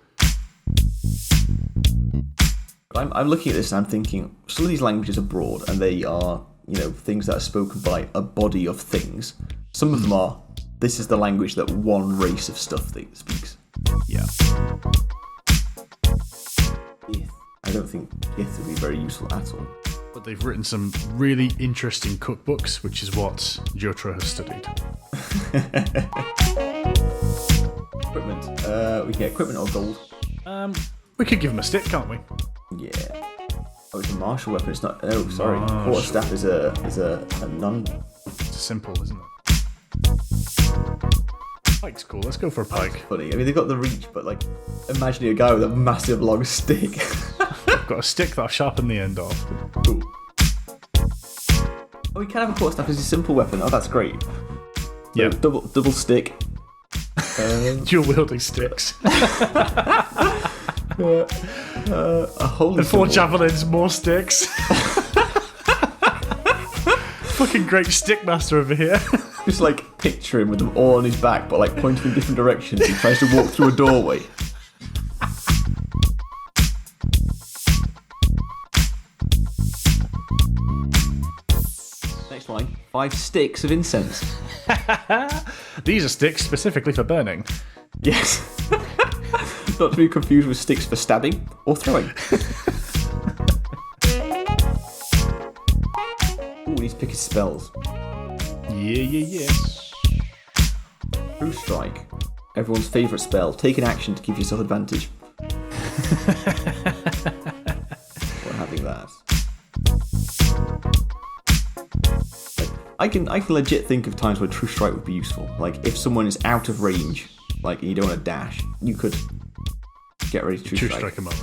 I'm looking at this and I'm thinking, some of these languages are broad and they are, things that are spoken by a body of things. Some of them are, this is the language that one race of stuff speaks. Yeah. I don't think Ith would be very useful at all. But they've written some really interesting cookbooks, which is what HWYRT has studied. Equipment. We can get equipment or gold. We could give them a stick, can't we? Yeah. Oh, it's a martial weapon. It's not. Oh, sorry. Quarterstaff is a non. It's simple, isn't it? Pike's cool. Let's go for a pike. That's funny. I mean, they've got the reach, but like, imagining a guy with a massive long stick. I've got a stick that I'll sharpen the end off. Cool. Oh, we can have a quarterstaff as a simple weapon. Oh, that's great. Yeah. So, double stick. Dual wielding sticks. A holy and 4 symbol. javelins, more sticks. Fucking great stick master over here. Just like picture him with them all on his back, but like pointing in different directions. He tries to walk through a doorway. Next line: 5 sticks of incense. These are sticks specifically for burning. Yes. Not to be confused with sticks for stabbing or throwing. Ooh, we need to pick his spells. Yeah. True Strike. Everyone's favourite spell. Take an action to give yourself advantage. We're having that. I can legit think of times where True Strike would be useful. Like, if someone is out of range, like, and you don't want to dash, you could get ready to True Strike him up.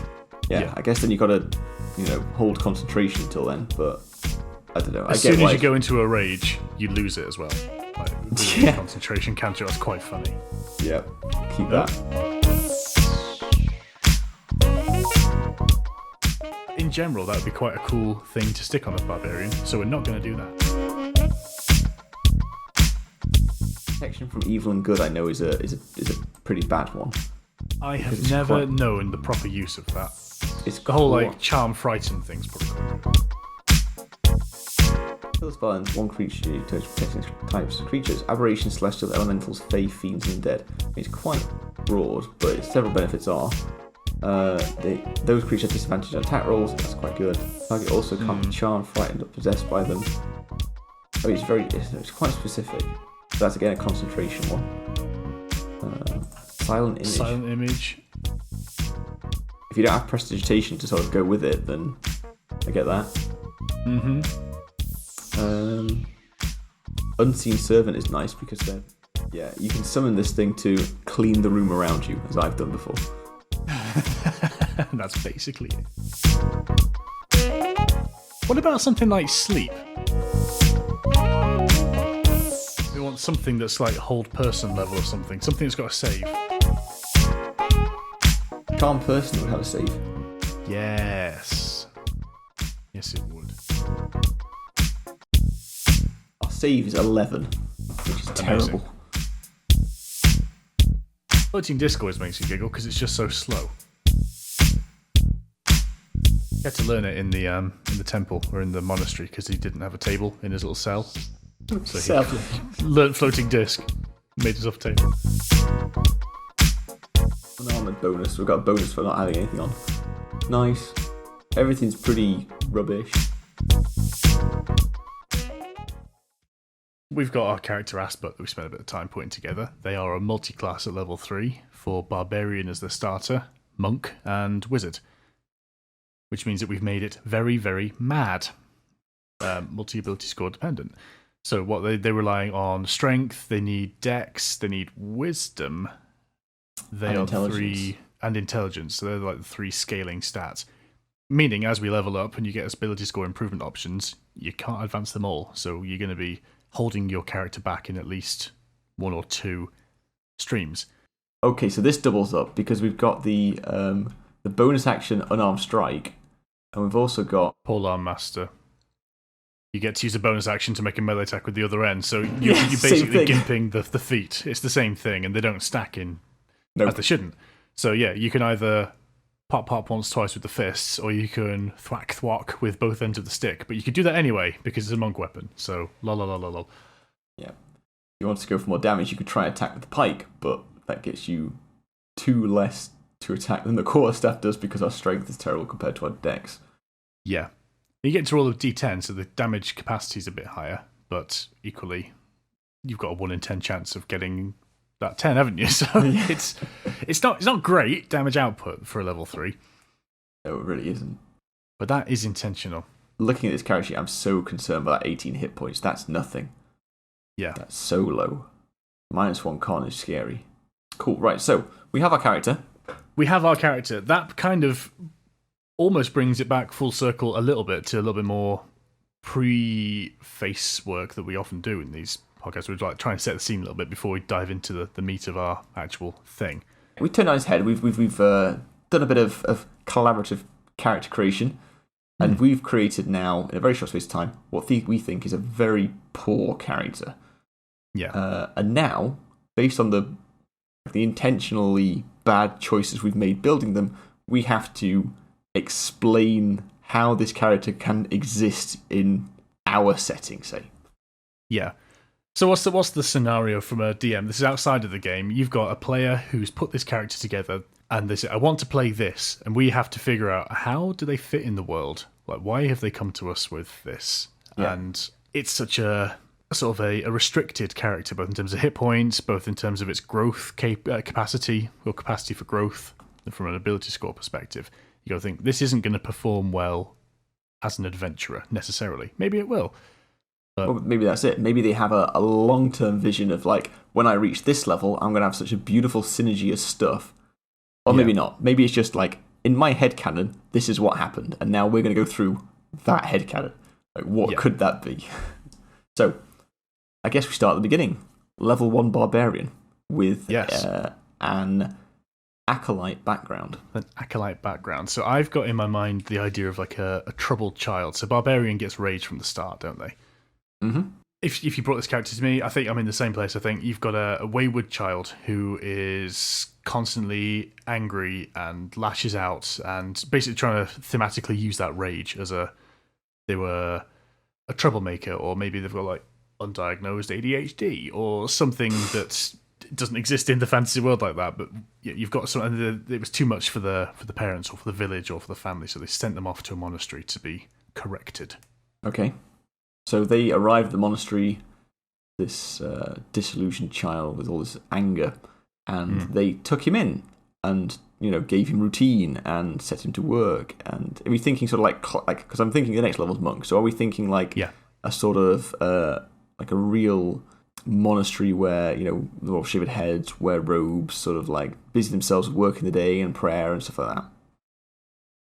Yeah, I guess then you got to, hold concentration until then, but I don't know. As soon as you go into a rage, you lose it as well. Like, the concentration counter, that's quite funny. Yeah, keep that. In general, that would be quite a cool thing to stick on a barbarian, so we're not going to do that. Protection from evil and good, I know, is a pretty bad one. I have never known the proper use of that. It's the whole charm, frighten thing's probably quite good. Kill a spell and one creature you touch protecting types of creatures: aberrations, celestial, elementals, fae, fiends, and dead. It's quite broad, but several benefits are. Those creatures have disadvantage on attack rolls. That's quite good. Target also can't be charmed, frightened, or possessed by them. I mean, it's quite specific. So that's again a concentration one. Silent image. Silent image. If you don't have prestidigitation to sort of go with it, then I get that. Mm-hmm. Unseen servant is nice because you can summon this thing to clean the room around you, as I've done before. That's basically it. What about something like sleep? We want something that's like hold person level or something that's got a save. Charm person would have a save. Yes, it would. Our save is 11, which is terrible. Floating disc always makes you giggle because it's just so slow. He had to learn it in the temple or in the monastery because he didn't have a table in his little cell. So he learned floating disc, made his off table. An armoured bonus. We've got a bonus for not having anything on. Nice. Everything's pretty rubbish. We've got our character Aspert that we spent a bit of time putting together. They are a multi-class at level 3 for Barbarian as the starter, Monk, and Wizard. Which means that we've made it very, very mad. Multi-ability score dependent. So what they're relying on strength, they need dex, they need wisdom. They are 3 and intelligence. So they're like the 3 scaling stats. Meaning as we level up and you get ability score improvement options, you can't advance them all. So you're going to be holding your character back in at least 1 or 2 streams. Okay, so this doubles up because we've got the bonus action unarmed strike, And we've also got... Polearm Master. You get to use a bonus action to make a melee attack with the other end, so you're Yes, basically gimping the feet. It's the same thing, and they don't stack in as they shouldn't. So yeah, you can either pop once, twice with the fists, or you can thwack with both ends of the stick. But you could do that anyway, because it's a monk weapon, so lol. Yeah. If you want to go for more damage, you could try and attack with the pike, but that gets you 2 less to attack than the quarterstaff does because our strength is terrible compared to our dex. Yeah. You get to roll a d10, so the damage capacity is a bit higher, but equally, you've got a 1 in 10 chance of getting that 10, haven't you? So it's not great damage output for a level 3. No, it really isn't. But that is intentional. Looking at this character sheet, I'm so concerned by that 18 hit points. That's nothing. Yeah. That's so low. -1 con is scary. Cool, right, so we have our character. That kind of almost brings it back full circle a little bit to a little bit more pre-face work that we often do in these podcasts. We'd like try and set the scene a little bit before we dive into the meat of our actual thing. We turned on his head. We've done a bit of collaborative character creation, and we've created now, in a very short space of time, what we think is a very poor character. Yeah. And now, based on the intentionally bad choices we've made building them, we have to explain how this character can exist in our setting, say. Yeah. So what's the scenario from a DM? This is outside of the game. You've got a player who's put this character together, and they say, I want to play this, and we have to figure out how do they fit in the world? Like, why have they come to us with this? Yeah. And it's such a sort of a restricted character, both in terms of hit points, both in terms of its growth capacity, or capacity for growth, from an ability score perspective. You got to think, this isn't going to perform well as an adventurer, necessarily. Maybe it will. Well, maybe that's it. Maybe they have a long-term vision of, like, when I reach this level, I'm going to have such a beautiful synergy of stuff. Or maybe not. Maybe it's just, like, in my headcanon, this is what happened, and now we're going to go through that headcanon. Like, what could that be? So, I guess we start at the beginning. Level 1 Barbarian with an acolyte background. An acolyte background. So I've got in my mind the idea of like a troubled child. So Barbarian gets rage from the start, don't they? Mm-hmm. If you brought this character to me, I think I'm in the same place. I think you've got a wayward child who is constantly angry and lashes out and basically trying to thematically use that rage as they were a troublemaker, or maybe they've got like undiagnosed ADHD or something that doesn't exist in the fantasy world like that. But you've got something. It was too much for the parents or for the village or for the family, so they sent them off to a monastery to be corrected. Okay. So they arrived at the monastery, this disillusioned child with all this anger, and they took him in and, gave him routine and set him to work. And are we thinking sort of like because I'm thinking the next level's monk, so are we thinking like a sort of like a real monastery where, the all shivered heads wear robes, sort of like busy themselves with work in the day and prayer and stuff like that?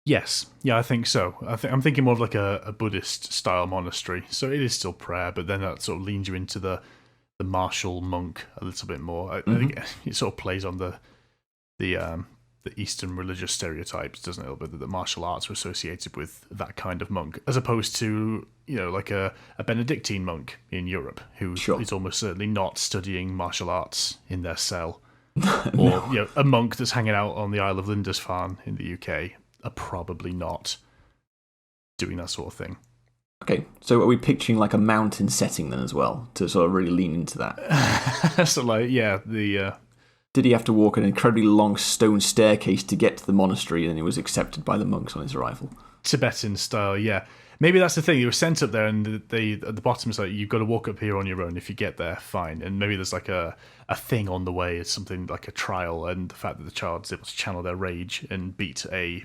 Yes, yeah, I think so. I'm thinking more of like a Buddhist style monastery. So it is still prayer, but then that sort of leans you into the martial monk a little bit more. I think it sort of plays on the Eastern religious stereotypes, doesn't it? A little bit that the martial arts are associated with that kind of monk, as opposed to like a Benedictine monk in Europe who is almost certainly not studying martial arts in their cell, or a monk that's hanging out on the Isle of Lindisfarne in the UK. Are probably not doing that sort of thing. Okay, so are we picturing like a mountain setting then as well, to sort of really lean into that? So like, Did he have to walk an incredibly long stone staircase to get to the monastery, and he was accepted by the monks on his arrival? Tibetan style, yeah. Maybe that's the thing. You were sent up there, and they at the bottom is like, you've got to walk up here on your own. If you get there, fine. And maybe there's like a thing on the way. It's something like a trial, and the fact that the child's able to channel their rage and beat a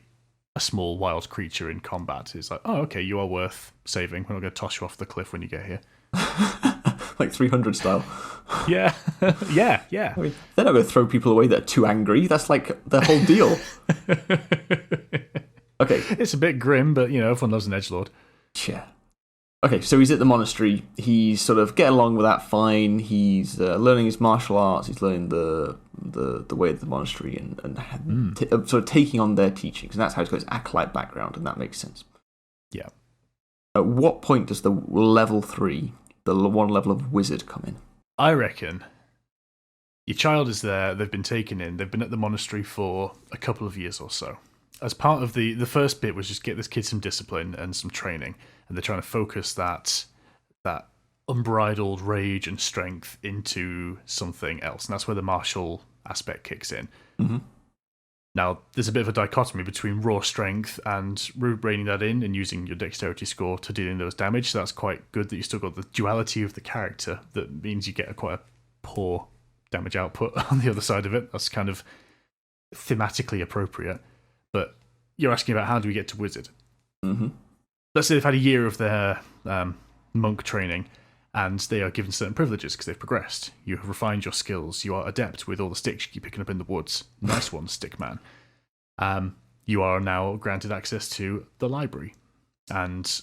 small wild creature in combat is like, oh, okay, you are worth saving. We're not going to toss you off the cliff when you get here. Like 300 style. Yeah. Yeah. I mean, they're not going to throw people away that are too angry. That's like the whole deal. Okay. It's a bit grim, but, everyone loves an edgelord. Yeah. Okay, so he's at the monastery. He's sort of getting along with that fine. He's learning his martial arts. He's learning the way of the monastery and sort of taking on their teachings. And that's how he's got his acolyte background, and that makes sense. Yeah. At what point does the level 3, the one level of wizard, come in? I reckon your child is there, they've been taken in, they've been at the monastery for a couple of years or so. As part of the first bit was just get this kid some discipline and some training, and they're trying to focus that unbridled rage and strength into something else, and that's where the martial aspect kicks in. Mm-hmm. Now, there's a bit of a dichotomy between raw strength and reining that in and using your dexterity score to dealing those damage. So that's quite good that you still got the duality of the character. That means you get quite a poor damage output on the other side of it. That's kind of thematically appropriate. But you're asking about how do we get to wizard? Mm-hmm. Let's say they've had a year of their monk training, and they are given certain privileges because they've progressed. You have refined your skills. You are adept with all the sticks you keep picking up in the woods. Nice one, stick man. You are now granted access to the library. And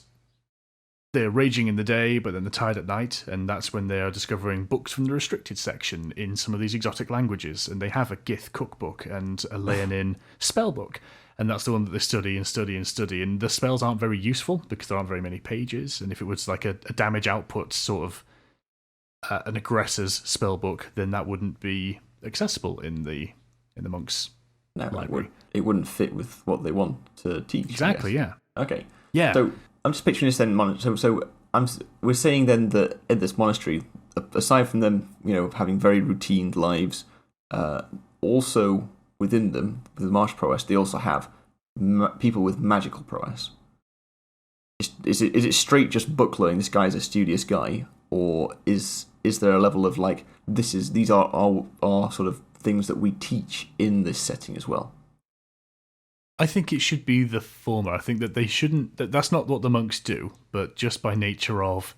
they're raging in the day, but then they're tired at night, and that's when they are discovering books from the restricted section in some of these exotic languages. And they have a Gith cookbook and a Leonin spell book. And that's the one that they study and study and study. And the spells aren't very useful because there aren't very many pages. And if it was like a damage output sort of an aggressor's spell book, then that wouldn't be accessible in the monks' library. It wouldn't fit with what they want to teach. Exactly, yeah. Okay. Yeah. So I'm just picturing this then. We're saying then that in this monastery, aside from them, having very routine lives, also within them, with the martial prowess, they also have people with magical prowess. Is it straight just book learning? This guy's a studious guy, or is there a level of like these are our sort of things that we teach in this setting as well? I think it should be the former. I think that they shouldn't. That's not what the monks do, but just by nature of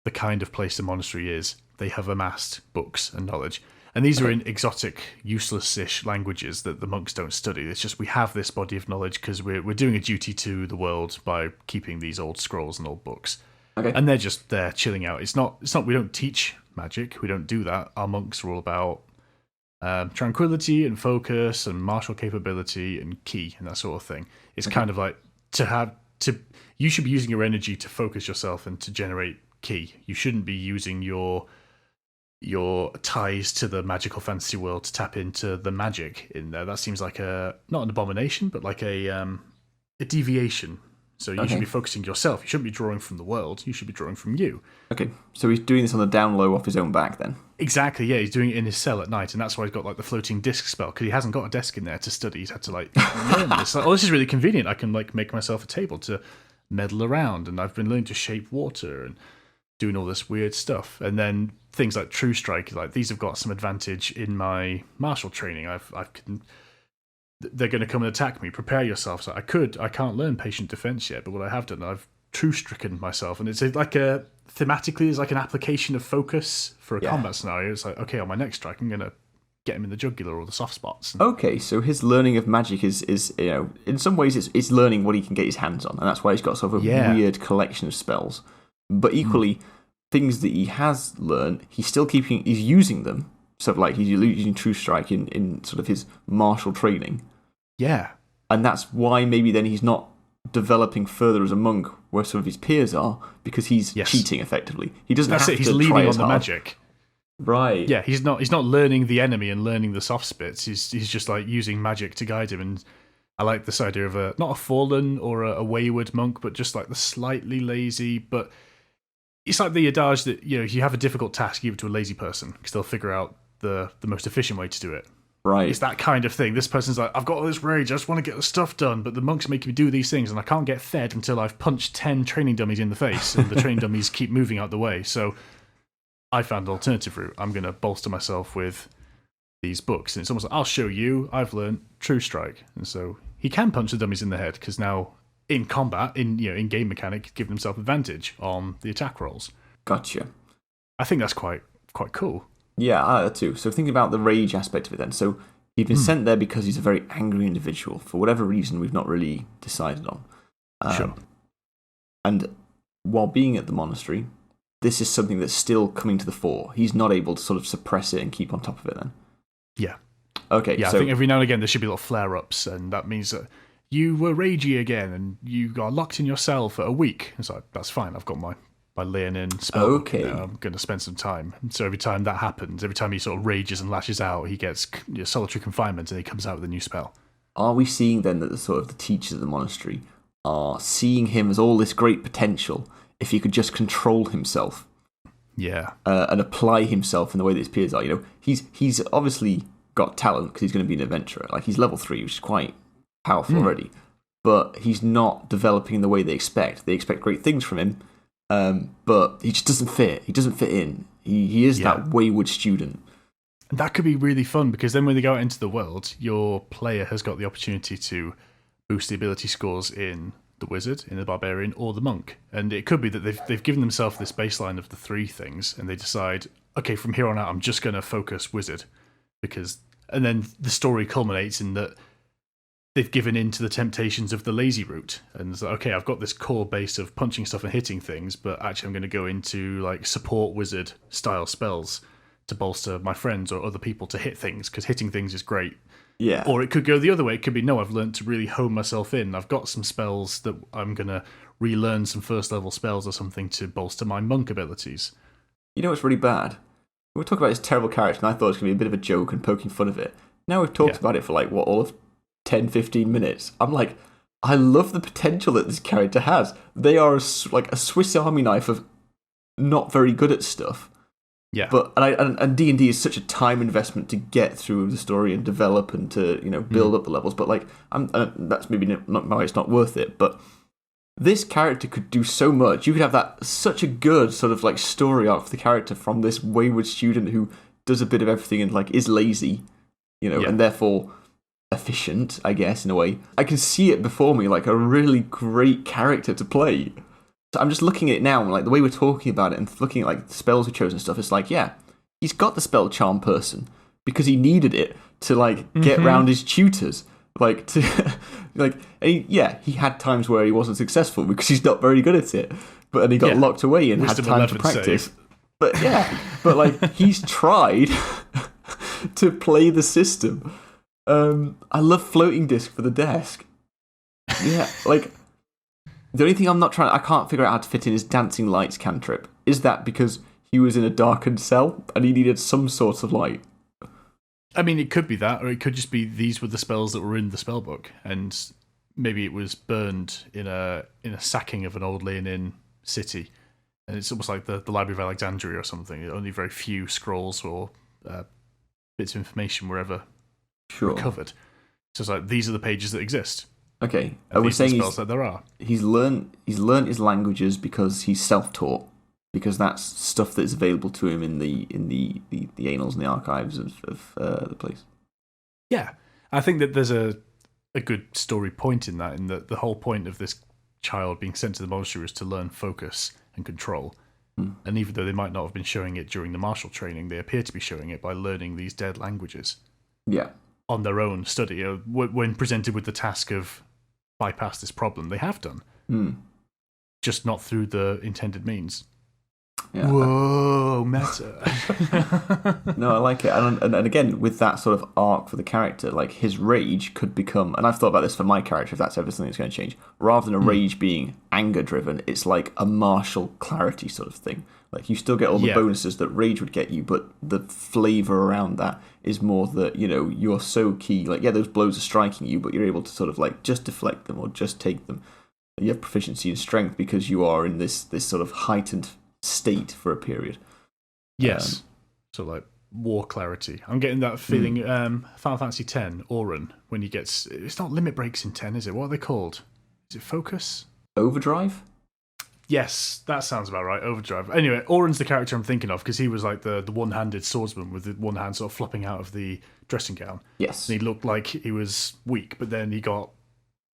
the kind of place the monastery is, they have amassed books and knowledge. And these are in exotic, useless-ish languages that the monks don't study. It's just we have this body of knowledge because we're doing a duty to the world by keeping these old scrolls and old books. Okay. And they're just there chilling out. It's not. We don't teach magic. We don't do that. Our monks are all about tranquility and focus and martial capability and ki and that sort of thing. It's kind of like you should be using your energy to focus yourself and to generate ki. You shouldn't be using your ties to the magical fantasy world to tap into the magic in there. That seems like not an abomination, but like a deviation. So you should be focusing yourself. You shouldn't be drawing from the world. You should be drawing from you. Okay. So he's doing this on the down low off his own back then? Exactly, yeah. He's doing it in his cell at night, and that's why he's got like the floating disc spell, because he hasn't got a desk in there to study. He's had to like learn this. Like, this is really convenient. I can like make myself a table to meddle around, and I've been learning to shape water and doing all this weird stuff. And then things like True Strike, like these have got some advantage in my martial training. They're going to come and attack me. Prepare yourself. So I can't learn patient defense yet, but what I have done, I've true stricken myself. And it's like thematically, it's like an application of focus for a combat scenario. It's like, okay, on my next strike, I'm going to get him in the jugular or the soft spots. Okay, so his learning of magic is in some ways it's learning what he can get his hands on, and that's why he's got sort of a weird collection of spells. But equally, things that he has learned, he's using them. So like he's using True Strike in sort of his martial training. Yeah. And that's why maybe then he's not developing further as a monk where some of his peers are, because he's cheating effectively. He doesn't have to He's leaning try on as the hard. Magic. Right. Yeah, he's not learning the enemy and learning the soft spits. He's just like using magic to guide him. And I like this idea of not a fallen or a wayward monk, but just like the slightly lazy, but it's like the adage that, if you have a difficult task, give it to a lazy person because they'll figure out the most efficient way to do it. Right. It's that kind of thing. This person's like, I've got all this rage, I just want to get the stuff done, but the monks make me do these things and I can't get fed until I've punched 10 training dummies in the face and the training dummies keep moving out the way. So I found an alternative route. I'm going to bolster myself with these books. And it's almost like, I'll show you, I've learned True Strike. And so he can punch the dummies in the head because now in combat, in game mechanic, giving himself advantage on the attack rolls. Gotcha. I think that's quite cool. Yeah, too. So thinking about the rage aspect of it then. So he's been sent there because he's a very angry individual, for whatever reason we've not really decided on. Sure. And while being at the monastery, this is something that's still coming to the fore. He's not able to sort of suppress it and keep on top of it then. Yeah. Okay. Yeah, so, I think every now and again there should be little flare-ups, and that means that you were ragey again, and you got locked in your cell for a week. It's like, that's fine. I've got my laying in spell book now. I'm going to spend some time. And so every time that happens, every time he sort of rages and lashes out, he gets solitary confinement, and he comes out with a new spell. Are we seeing then that the teachers of the monastery are seeing him as all this great potential if he could just control himself? Yeah. And apply himself in the way that his peers are. He's obviously got talent because he's going to be an adventurer. Like, he's level 3, which is quite powerful already. But he's not developing in the way they expect. They expect great things from him, but he just doesn't fit. He doesn't fit in. He is that wayward student. And that could be really fun, because then when they go out into the world, your player has got the opportunity to boost the ability scores in the wizard, in the barbarian, or the monk. And it could be that they've given themselves this baseline of the 3 things, and they decide, okay, from here on out, I'm just going to focus wizard. And then the story culminates in that they've given in to the temptations of the lazy route. And it's like, okay, I've got this core base of punching stuff and hitting things, but actually I'm going to go into like support wizard style spells to bolster my friends or other people to hit things, because hitting things is great. Yeah. Or it could go the other way. It could be, no, I've learned to really hone myself in. I've got some spells that I'm going to relearn, some first level spells or something to bolster my monk abilities. You know what's really bad? We were talking about this terrible character, and I thought it was going to be a bit of a joke and poking fun of it. Now we've talked about it for like, all of 10, 15 minutes. I'm like, I love the potential that this character has. They are like a Swiss Army knife of not very good at stuff. Yeah, but and D&D is such a time investment to get through the story and develop and to build up the levels. But like, that's maybe not why it's not worth it. But this character could do so much. You could have such a good sort of like story arc for the character from this wayward student who does a bit of everything and like is lazy, and therefore efficient, I guess, in a way. I can see it before me, like a really great character to play. So I'm just looking at it now, and like the way we're talking about it, and looking at like the spells we chose and stuff. It's like, yeah, he's got the spell charm person because he needed it to like get round his tutors, like to like. And he had times where he wasn't successful because he's not very good at it, and he got locked away and had time to practice. Save. But like he's tried to play the system. I love floating disc for the desk. Yeah, like. The only thing I can't figure out how to fit in is dancing lights cantrip. Is that because he was in a darkened cell and he needed some sort of light? I mean, it could be that, or it could just be these were the spells that were in the spell book, and maybe it was burned in a sacking of an old laying-in city, and it's almost like the Library of Alexandria or something. Only very few scrolls or bits of information were ever recovered. So it's like, these are the pages that exist. Okay, we're saying that there are. He's learned his languages because he's self-taught, because that's stuff that's available to him in the annals and the archives of the place. Yeah, I think that there's a good story point in that the whole point of this child being sent to the monastery is to learn focus and control. And even though they might not have been showing it during the martial training, they appear to be showing it by learning these dead languages. Yeah. On their own study, when presented with the task of bypass this problem, they have done. Just not through the intended means. Yeah. Whoa, meta. No, I like it. And again, with that sort of arc for the character, like his rage could become, and I've thought about this for my character, if that's ever something that's going to change, rather than a rage being anger-driven, it's like a martial clarity sort of thing. Like, you still get all the bonuses that rage would get you, but the flavour around that is more that, you're so key. Like, yeah, those blows are striking you, but you're able to sort of like just deflect them or just take them. You have proficiency in strength because you are in this sort of heightened state for a period. Yes. So like war clarity. I'm getting that feeling. Final Fantasy X, Auron, when he gets, it's not limit breaks in 10, is it? What are they called? Is it focus? Overdrive? Yes, that sounds about right. Overdrive. Anyway, Auron's the character I'm thinking of because he was like the one-handed swordsman with the one hand sort of flopping out of the dressing gown. Yes. And he looked like he was weak, but then he got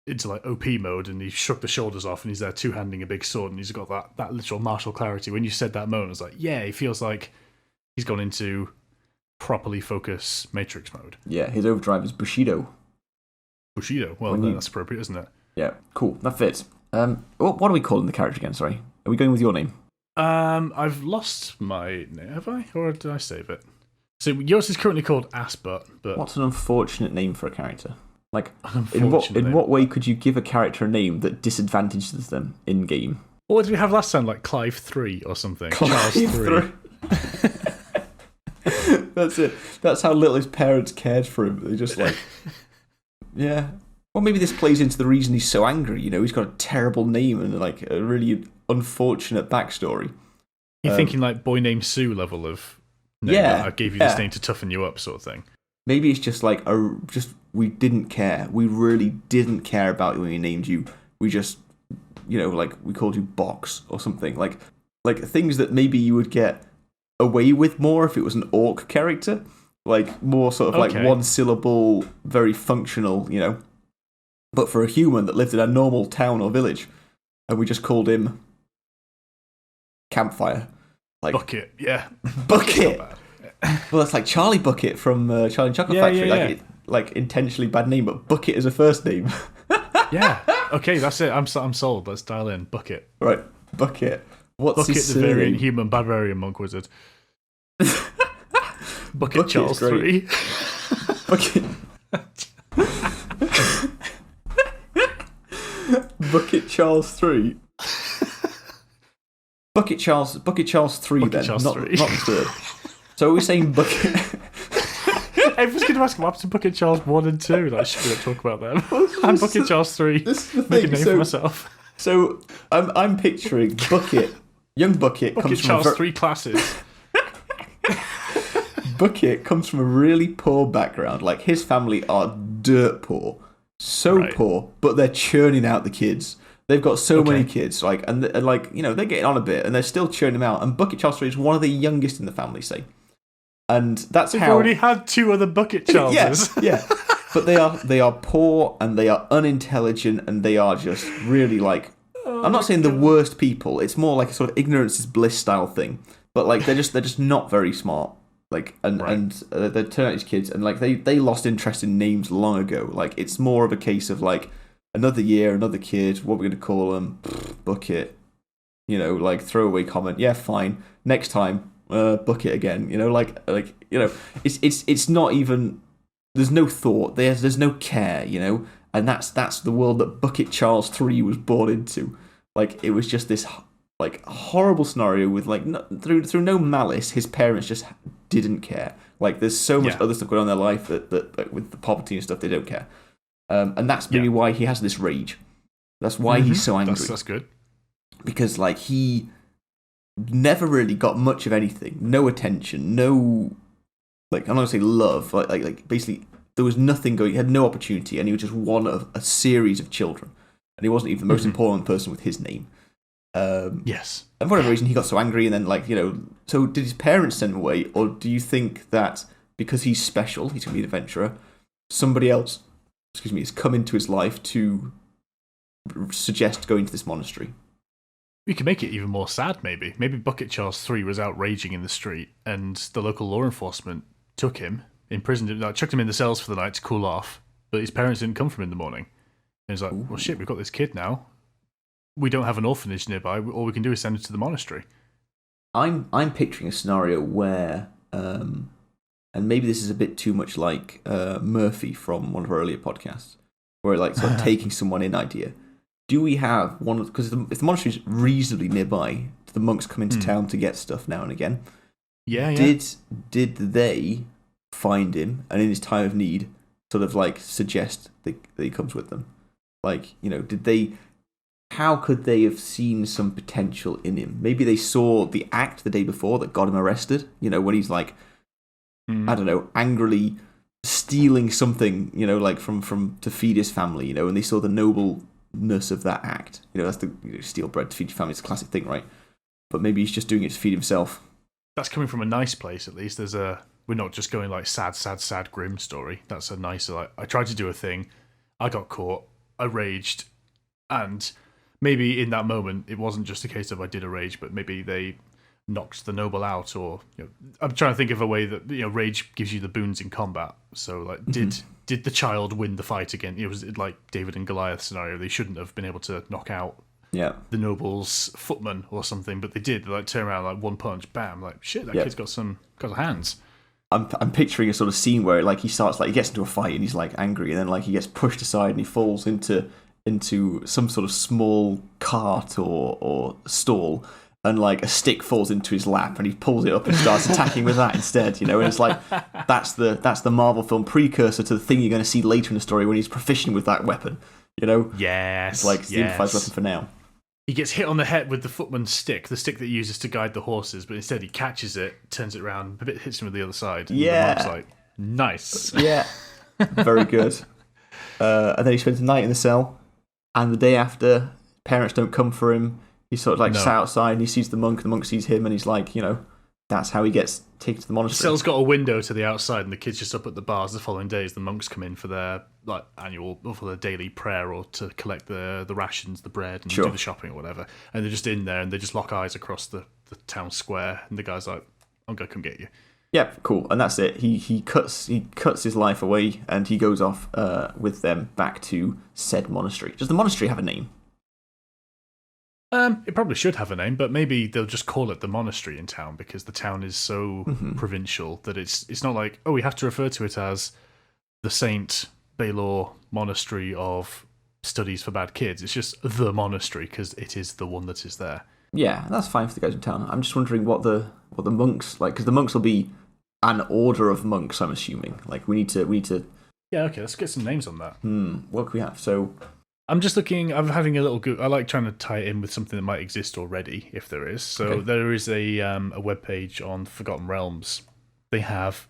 into like OP mode and he shook the shoulders off and he's there two-handing a big sword and he's got that literal martial clarity. When you said that moment, I was like, yeah, he feels like he's gone into properly focus Matrix mode. Yeah, his overdrive is Bushido. Bushido? Well, that's appropriate, isn't it? Yeah, cool. That fits. What are we calling the character again? Sorry, are we going with your name? I've lost my name. Have I, or did I save it? So yours is currently called Assbutt, but what's an unfortunate name for a character? Like, Unfortunately. in what way could you give a character a name that disadvantages them in game? What did we have last time? Like Clive 3 or something? Clive Charles 3. That's it. That's how little his parents cared for him. They just like, yeah. Well, maybe this plays into the reason he's so angry. You know, he's got a terrible name and like a really unfortunate backstory. You're thinking like Boy Named Sue level of name, yeah. I gave you this name to toughen you up, sort of thing. Maybe it's just like we didn't care. We really didn't care about when we named you. We just, you know, like we called you Box or something. Like things that maybe you would get away with more if it was an orc character. Like more sort of like one syllable, very functional, you know. But for a human that lived in a normal town or village, and we just called him Campfire. Like Bucket, yeah. Bucket! Well, that's like Charlie Bucket from Charlie and Chocolate Factory. Yeah. Like intentionally bad name, but Bucket is a first name. Yeah. Okay, that's it. I'm sold. Let's dial in. Bucket. Right. Bucket. What's Bucket, his the variant surname? human barbarian monk wizard. Bucket Bucket's Charles great. 3. Bucket. Bucket Charles 3. Bucket Charles 3 Bucket then, Charles not 3. not the third. So are we saying Bucket? Everyone's going to ask what happened to Bucket Charles 1 and 2. Like, should we not talk about them? And Bucket Charles 3. This is the Make a thing. name for myself. So I'm picturing Bucket. Young Bucket Bucket comes Charles from 3 classes. Bucket comes from a really poor background. Like his family are dirt poor, so poor, but they're churning out the kids. They've got so many kids, like and like you know they're getting on a bit, and they're still churning them out. And Bucket Charles 3 is one of the youngest in the family, say, and that's They've how. already had 2 other Bucket Charleses. yeah. But they are poor and they are unintelligent and they are just really like. I'm not saying the worst people. It's more like a sort of ignorance is bliss style thing. But like they're just not very smart. Like and they turn out these kids and like they lost interest in names long ago. Like it's more of a case of like another year, another kid. What are we going to call them? Bucket. You know, like throwaway comment. Yeah, fine. Next time, Bucket again. You know, like you know, it's not even. There's no thought. There's no care. You know, and that's the world that Bucket Charles 3 was born into. Like it was just this like horrible scenario with like through no malice, his parents just didn't care. Like there's so much other stuff going on in their life that with the poverty and stuff they don't care. And that's maybe why he has this rage. That's why he's so angry. That's good. Because like he never really got much of anything, no attention, no like I'm not gonna say love, like basically there was nothing going. He had no opportunity, and he was just one of a series of children, and he wasn't even the most important person with his name. Yes. And for whatever reason, he got so angry, and then like you know, so did his parents send him away, or do you think that because he's special, he's gonna be an adventurer, somebody else, has come into his life to suggest going to this monastery? We could make it even more sad, maybe. Maybe Bucket Charles 3 was out raging in the street, and the local law enforcement took him, imprisoned him, chucked him in the cells for the night to cool off, but his parents didn't come for him in the morning. And he's like, well, shit, we've got this kid now. We don't have an orphanage nearby. All we can do is send him to the monastery. I'm picturing a scenario where, and maybe this is a bit too much like Murphy from one of our earlier podcasts, where like sort of taking someone in idea. Do we have one? Because if the monastery is reasonably nearby, do the monks come into town to get stuff now and again? Yeah. Did they find him and in his time of need, sort of like suggest that he comes with them? Like you know, did they? How could they have seen some potential in him? Maybe they saw the act the day before that got him arrested. You know, when he's like, I don't know, angrily stealing something. You know, like from to feed his family. You know, and they saw the nobleness of that act. You know, that's the steal bread to feed your family. It's a classic thing, right? But maybe he's just doing it to feed himself. That's coming from a nice place, at least. We're not just going like sad, grim story. That's a nicer. Like I tried to do a thing, I got caught, I raged, and maybe in that moment it wasn't just a case of I did a rage, but maybe they knocked the noble out, or you know, I'm trying to think of a way that rage gives you the boons in combat. So like, did the child win the fight again? It was like David and Goliath scenario. They shouldn't have been able to knock out the noble's footman or something, but they did. They like turn around like one punch, bam, like shit, that kid's got some hands. I'm picturing a sort of scene where like he gets into a fight and he's like angry, and then like he gets pushed aside and he falls into some sort of small cart or stall, and like a stick falls into his lap and he pulls it up and starts attacking with that instead, and it's like that's the Marvel film precursor to the thing you're going to see later in the story when he's proficient with that weapon, Yes. It's like the improvised weapon for now. He gets hit on the head with the footman's stick, the stick that he uses to guide the horses, but instead he catches it, turns it around, a bit hits him with the other side. And the monk's like, nice. Yeah. Very good. And then he spends the night in the cell, and the day after, parents don't come for him. He's sort of like sat outside and he sees the monk sees him, and he's like, that's how he gets taken to the monastery. The cell's got a window to the outside, and the kids just up at the bars the following days. The monks come in for their for their daily prayer, or to collect the rations, the bread, and do the shopping or whatever. And they're just in there, and they just lock eyes across the town square. And the guy's like, "I'm gonna come get you." Yeah, cool. And that's it. He cuts his life away, and he goes off with them back to said monastery. Does the monastery have a name? It probably should have a name, but maybe they'll just call it the monastery in town, because the town is so provincial that it's not like, we have to refer to it as the Saint Baylor Monastery of Studies for Bad Kids. It's just the monastery because it is the one that is there. Yeah, that's fine for the guys in town. I'm just wondering what the monks like, because the monks will be an order of monks, I'm assuming. Like we need to. Yeah, okay. Let's get some names on that. What can we have? So. I'm just looking, I'm having a little I like trying to tie it in with something that might exist already, if there is. So there is a webpage on Forgotten Realms. They have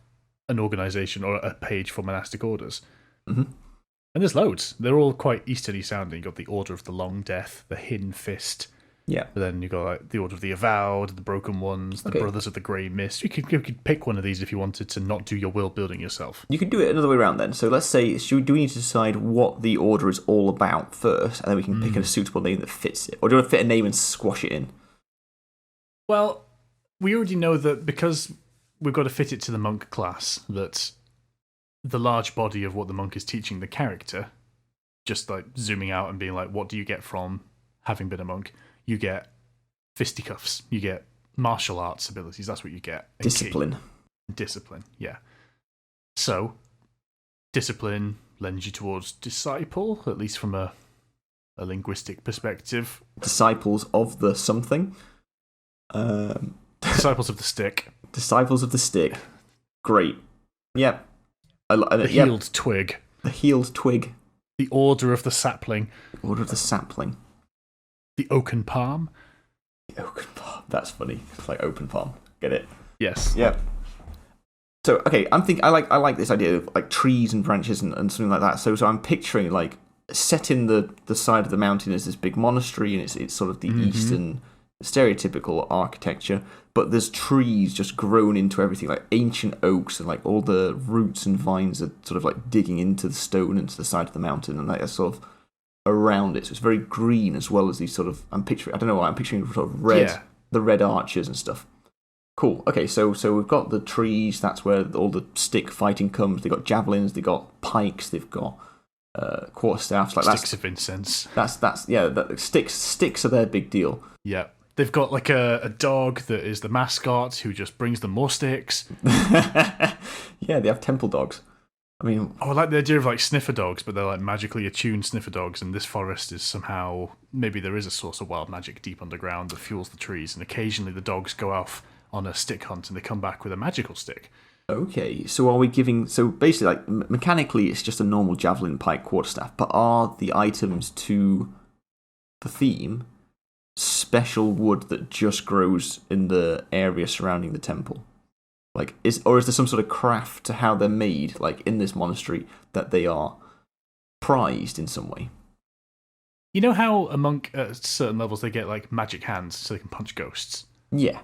an organisation or a page for monastic orders. Mm-hmm. And there's loads. They're all quite Easterly sounding. You've got the Order of the Long Death, the Hidden Fist. Yeah. But then you've got like the Order of the Avowed, the Broken Ones, the Brothers of the Grey Mist. You could pick one of these if you wanted to not do your world building yourself. You could do it another way around then. So let's say, do we need to decide what the order is all about first, and then we can pick a suitable name that fits it? Or do you want to fit a name and squash it in? Well, we already know that because we've got to fit it to the monk class, that the large body of what the monk is teaching the character, just like zooming out and being like, what do you get from having been a monk? You get fisticuffs. You get martial arts abilities. That's what you get. Discipline. Discipline, yeah. So, discipline lends you towards disciple, at least from a linguistic perspective. Disciples of the something. Disciples of the stick. Disciples of the stick. Great. Yep. The healed twig. The healed twig. The order of the sapling. The order of the sapling. The oaken palm. The oaken palm. That's funny. It's like open palm. Get it? Yes. Yep. So okay, I like this idea of like trees and branches and something like that. So I'm picturing like set in the side of the mountain is this big monastery, and it's sort of the Eastern stereotypical architecture, but there's trees just grown into everything, like ancient oaks, and like all the roots and vines are sort of like digging into the stone into the side of the mountain, and like a sort of around it, so it's very green, as well as these sort of I'm picturing sort of red, the red arches and stuff. Cool. Okay, so we've got the trees. That's where all the stick fighting comes. They've got javelins. They've got pikes. They've got quarterstaffs. Like sticks of incense. Sticks are their big deal. Yeah, they've got like a dog that is the mascot who just brings them more sticks. Yeah, they have temple dogs. I mean, I like the idea of like sniffer dogs, but they're like magically attuned sniffer dogs, and this forest is somehow, maybe there is a source of wild magic deep underground that fuels the trees, and occasionally the dogs go off on a stick hunt and they come back with a magical stick. Okay, so are we giving, so basically like mechanically it's just a normal javelin, pike, quarterstaff, but are the items to the theme special wood that just grows in the area surrounding the temple? Like, is there some sort of craft to how they're made, like in this monastery, that they are prized in some way? You know how a monk at certain levels they get like magic hands so they can punch ghosts? Yeah.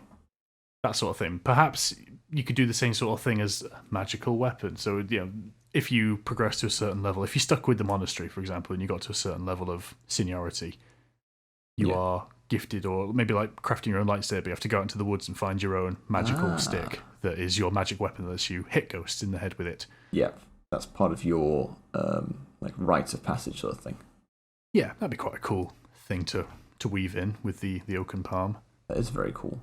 That sort of thing. Perhaps you could do the same sort of thing as a magical weapon. So, if you progress to a certain level, if you stuck with the monastery, for example, and you got to a certain level of seniority, you are gifted, or maybe like crafting your own lightsaber, you have to go out into the woods and find your own magical stick that is your magic weapon that lets you hit ghosts in the head with it. Yeah, that's part of your like rites of passage sort of thing. Yeah, that'd be quite a cool thing to weave in with the oaken palm. That is very cool.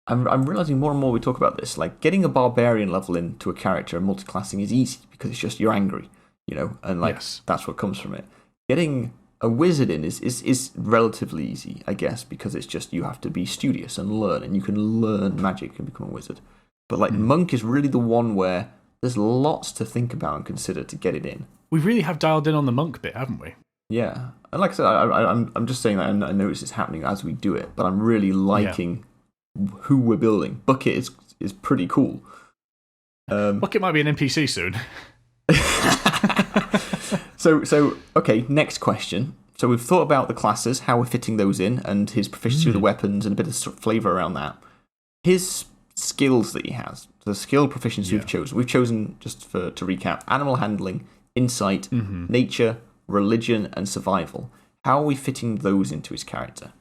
I'm realizing more and more we talk about this. Like, getting a barbarian level into a character and multiclassing is easy because it's just you're angry, and like that's what comes from it. Getting a wizard in is relatively easy, I guess, because it's just you have to be studious and learn, and you can learn magic and become a wizard. But like monk is really the one where there's lots to think about and consider to get it in. We really have dialed in on the monk bit, haven't we? Yeah, and like I said, I'm just saying that, and I notice it's happening as we do it. But I'm really liking who we're building. Bucket is pretty cool. Bucket might be an NPC soon. So okay, next question. So we've thought about the classes, how we're fitting those in, and his proficiency with the weapons, and a bit of flavour around that. His skills that he has, the skill proficiency we've chosen. We've chosen, just to recap, animal handling, insight, nature, religion, and survival. How are we fitting those into his character?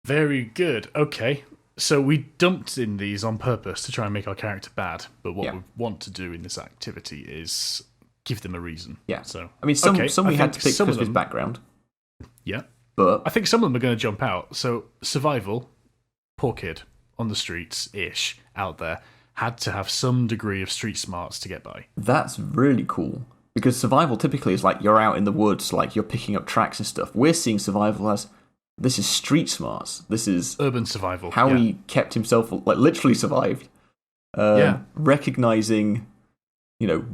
Very good. Okay. So we dumped in these on purpose to try and make our character bad, but what we want to do in this activity is give them a reason. Yeah. So I mean, some we had to pick because of his background. Yeah. But I think some of them are going to jump out. So survival, poor kid on the streets-ish out there, had to have some degree of street smarts to get by. That's really cool. Because survival typically is like you're out in the woods, like you're picking up tracks and stuff. We're seeing survival as this is street smarts. This is urban survival. How he kept himself, like literally survived. Recognizing,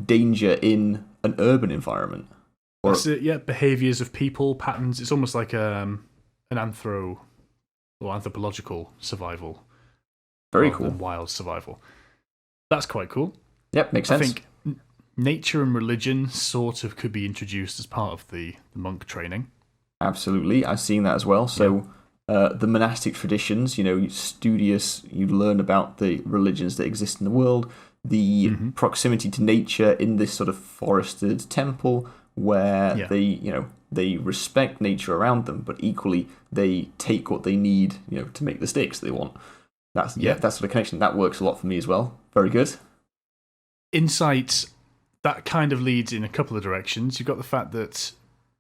danger in an urban environment. That's it. Yeah, behaviors of people, patterns. It's almost like an anthropological survival. Very cool. Wild survival. That's quite cool. Yep, makes sense. I think nature and religion sort of could be introduced as part of the monk training. Absolutely, I've seen that as well. So the monastic traditions, studious, you learn about the religions that exist in the world, the proximity to nature in this sort of forested temple where they respect nature around them, but equally they take what they need, to make the sticks they want. That sort of connection, that works a lot for me as well. Very good. Insight, that kind of leads in a couple of directions. You've got the fact that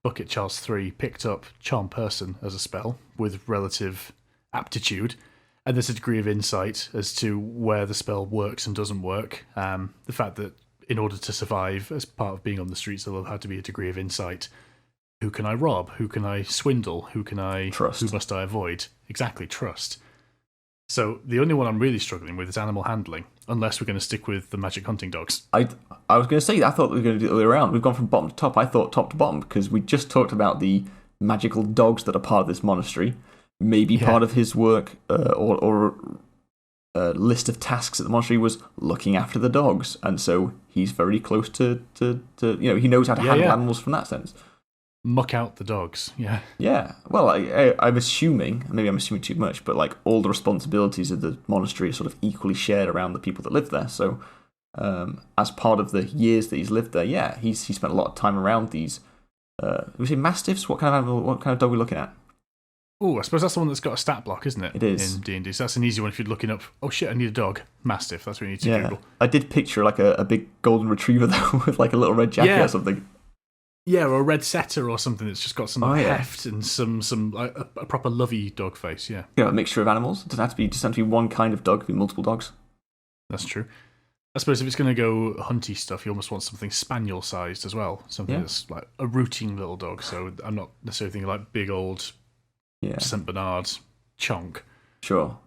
Bucket Charles 3 picked up Charm Person as a spell with relative aptitude, and there's a degree of insight as to where the spell works and doesn't work. The fact that in order to survive as part of being on the streets, there'll have to be a degree of insight. Who can I rob? Who can I swindle? Who can I trust? Who must I avoid? Exactly, trust. So the only one I'm really struggling with is animal handling, unless we're going to stick with the magic hunting dogs. I was going to say, I thought we were going to do it the other way around. We've gone from bottom to top. I thought top to bottom, because we just talked about the magical dogs that are part of this monastery. Maybe part of his work or list of tasks at the monastery was looking after the dogs. And so he's very close to he knows how to handle animals from that sense. Muck out the dogs, yeah. Yeah, well, I'm assuming, maybe I'm assuming too much, but like all the responsibilities of the monastery are sort of equally shared around the people that live there. So, as part of the years that he's lived there, he spent a lot of time around these. We say mastiffs. What kind of animal? What kind of dog are we looking at? Oh, I suppose that's the one that's got a stat block, isn't it? It is in D&D. So that's an easy one if you're looking up. Oh shit, I need a dog. Mastiff. That's what you need to Google. I did picture like a big golden retriever though, with like a little red jacket or something. Yeah, or a red setter or something that's just got some heft and some like, a proper lovey dog face, yeah. A mixture of animals. It doesn't have to be one kind of dog, it can be multiple dogs. That's true. I suppose if it's going to go hunty stuff, you almost want something spaniel-sized as well. Something that's like a rooting little dog. So I'm not necessarily thinking like big old St. Bernard chunk. Sure.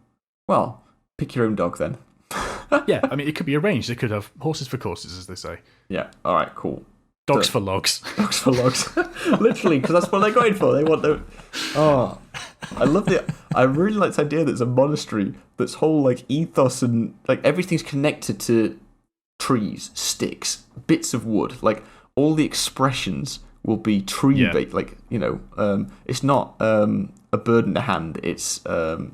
Well, pick your own dog then. Yeah, I mean, it could be arranged. They could have horses for courses, as they say. Yeah, all right, cool. Dogs for logs. Dogs for logs. Literally, because that's what they're going for. They want the... Oh, I love it. I really like this idea that it's a monastery that's whole like ethos and like everything's connected to trees, sticks, bits of wood. Like all the expressions will be tree-based. Like, it's not a bird in the hand. It's, a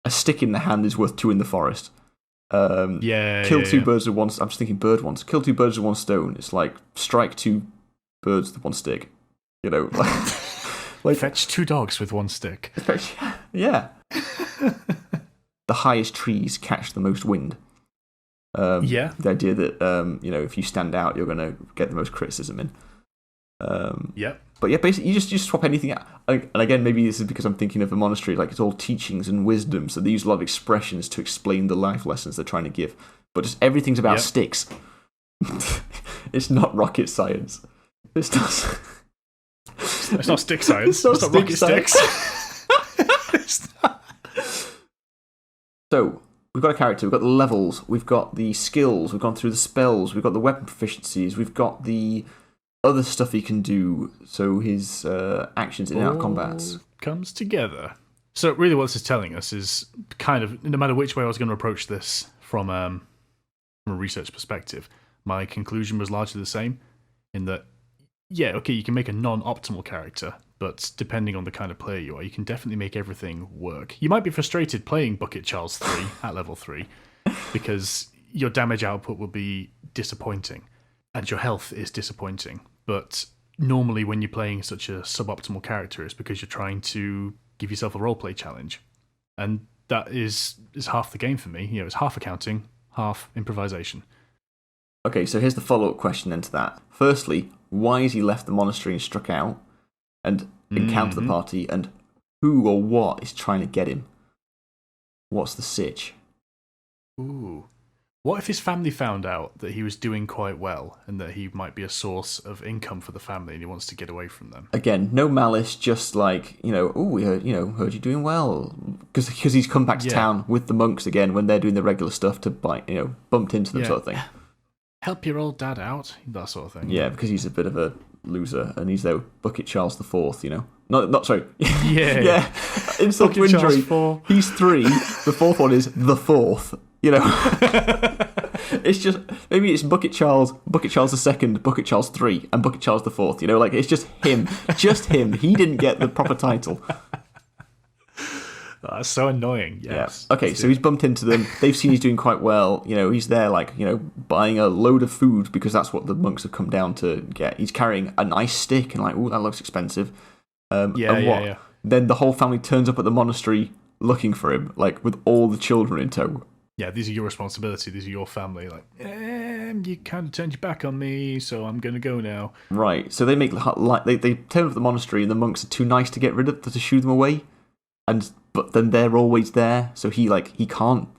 stick in the hand is worth two in the forest. Kill two birds with one. I'm just thinking bird ones. Kill two birds with one stone. It's like strike two birds with one stick. Like fetch two dogs with one stick. Yeah. The highest trees catch the most wind. The idea that if you stand out, you're going to get the most criticism in. But yeah, basically, you just swap anything out. And again, maybe this is because I'm thinking of a monastery, like it's all teachings and wisdom, so they use a lot of expressions to explain the life lessons they're trying to give. But just everything's about sticks. It's not rocket science. It's not stick science. It's not rocket sticks. So, we've got a character, we've got the levels, we've got the skills, we've gone through the spells, we've got the weapon proficiencies, we've got the other stuff he can do, so his actions in and out of combats. Comes together. So really what this is telling us is kind of, no matter which way I was going to approach this from a research perspective, my conclusion was largely the same, in that, yeah, okay, you can make a non-optimal character, but depending on the kind of player you are, you can definitely make everything work. You might be frustrated playing Bucket Charles 3 at level 3, because your damage output will be disappointing, and your health is disappointing. But normally when you're playing such a suboptimal character, it's because you're trying to give yourself a roleplay challenge. And that is half the game for me. You know, it's half accounting, half improvisation. Okay, so here's the follow-up question then to that. Firstly, why has he left the monastery and struck out and encountered the party, and who or what is trying to get him? What's the sitch? Ooh. What if his family found out that he was doing quite well and that he might be a source of income for the family and he wants to get away from them? Again, no malice, just like, we heard you doing well. Because he's come back to town with the monks again when they're doing the regular stuff to bumped into them sort of thing. Help your old dad out, that sort of thing. Yeah, because he's a bit of a loser and he's their Bucket Charles IV, Not sorry. Yeah. Insult to injury. He's 3. The fourth one is the fourth. It's just, maybe it's Bucket Charles II, Bucket Charles III, and Bucket Charles IV. Like it's just him. He didn't get the proper title. That's so annoying. Yes. Yeah. Okay, so he's bumped into them. They've seen he's doing quite well. He's there, buying a load of food because that's what the monks have come down to get. He's carrying a nice stick and that looks expensive. Yeah. Then the whole family turns up at the monastery looking for him, with all the children in tow. Yeah, these are your responsibility. These are your family. You kind of turned your back on me, so I'm going to go now. Right. So they make they turn up at the monastery, and the monks are too nice to get rid of to shoo them away. But then they're always there, so he can't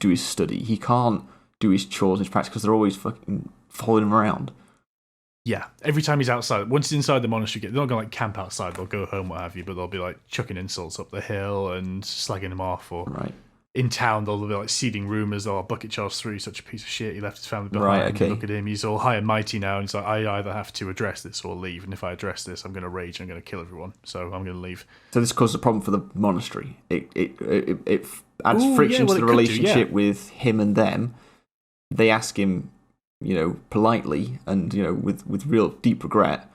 do his study. He can't do his chores, his practice, because they're always fucking following him around. Yeah, every time he's outside, once he's inside the monastery, they're not going to camp outside. They'll go home, what have you, but they'll be chucking insults up the hill and slagging him off, or in town they'll be seeding rumours. Oh, Bucket Charles III, such a piece of shit. He left his family behind. Right, okay. Look at him, he's all high and mighty now. And he's like, I either have to address this or leave. And if I address this, I'm going to rage and I'm going to kill everyone. So I'm going to leave. So this causes a problem for the monastery. It adds friction to the relationship with him and them. They ask him, politely and with real deep regret.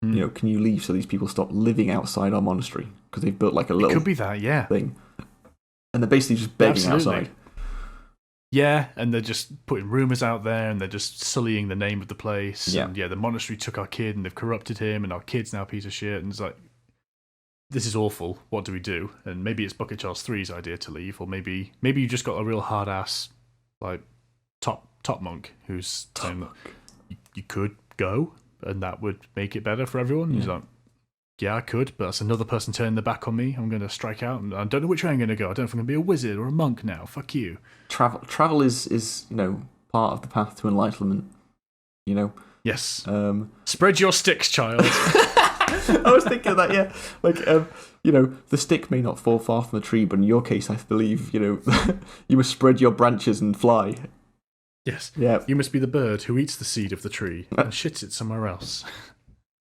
Can you leave so these people stop living outside our monastery? Because they've built a little. It could be that, yeah. Thing. And they're basically just begging outside. Yeah, and they're just putting rumours out there, and they're just sullying the name of the place. Yeah. And the monastery took our kid, and they've corrupted him, and our kid's now a piece of shit. And it's this is awful. What do we do? And maybe it's Bucket Charles III's idea to leave, or maybe you just got a real hard ass, top monk who's saying that you could go, and that would make it better for everyone. Yeah. He's like, yeah, I could, but that's another person turning their back on me. I'm going to strike out, and I don't know which way I'm going to go. I don't know if I'm going to be a wizard or a monk now. Fuck you. Travel is part of the path to enlightenment. Yes. Spread your sticks, child. I was thinking of that. Yeah, the stick may not fall far from the tree, but in your case, I believe you must spread your branches and fly. Yes. Yeah. You must be the bird who eats the seed of the tree and shits it somewhere else.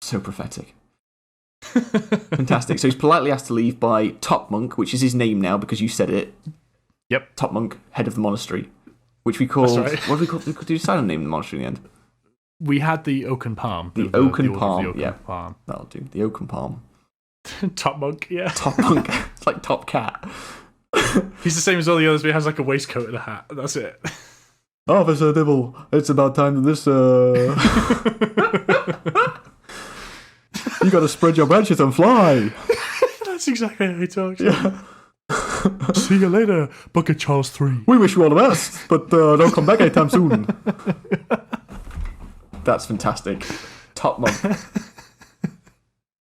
So prophetic. Fantastic. So he's politely asked to leave by Top Monk, which is his name now because you said it. Yep. Top Monk, head of the monastery, which we called. That's right. What did we call? Did you decide on the name of the monastery in the end? We had the Oaken Palm. The Oaken Palm. Oaken Palm. That'll do. The Oaken Palm. Top Monk. Yeah. Top Monk. It's like Top Cat. He's the same as all the others, but he has a waistcoat and a hat. That's it. Officer Dibble, it's about time that this. You got to spread your branches and fly. That's exactly how he talks. Yeah. See you later, Bucket Charles III. We wish you all the best, but don't come back anytime soon. That's fantastic. Top Monk.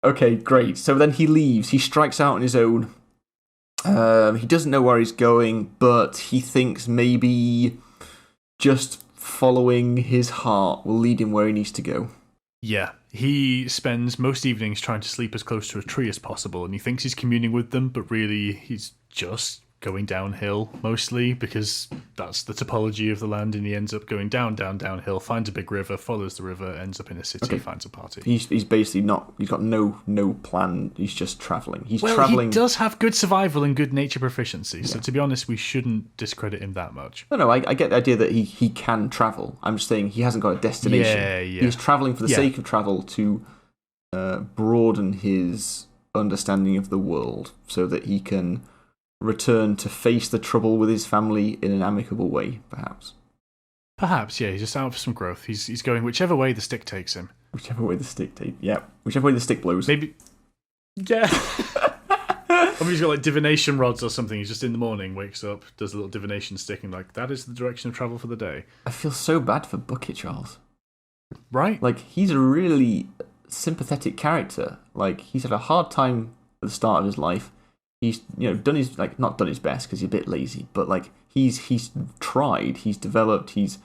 Okay, great. So then he leaves. He strikes out on his own. He doesn't know where he's going, but he thinks maybe just following his heart will lead him where he needs to go. Yeah, he spends most evenings trying to sleep as close to a tree as possible, and he thinks he's communing with them, but really he's just going downhill mostly because that's the topology of the land, and he ends up going downhill, finds a big river, follows the river, ends up in a city, finds a party. He's basically not. He's got no plan. He's just traveling. He does have good survival and good nature proficiency. So to be honest, we shouldn't discredit him that much. No, I get the idea that he can travel. I'm just saying he hasn't got a destination. Yeah. He's traveling for the sake of travel to broaden his understanding of the world, so that he can return to face the trouble with his family in an amicable way, perhaps. Perhaps, yeah. He's just out for some growth. He's going whichever way the stick takes him. Whichever way the stick takes. Yeah. Whichever way the stick blows. Maybe. Yeah. Or he's got like divination rods or something. He's just in the morning, wakes up, does a little divination stick, and like, that is the direction of travel for the day. I feel so bad for Bucket Charles. Right? Like, he's a really sympathetic character. Like, he's had a hard time at the start of his life. He's done his not done his best because he's a bit lazy, but like he's tried, he's developed, he's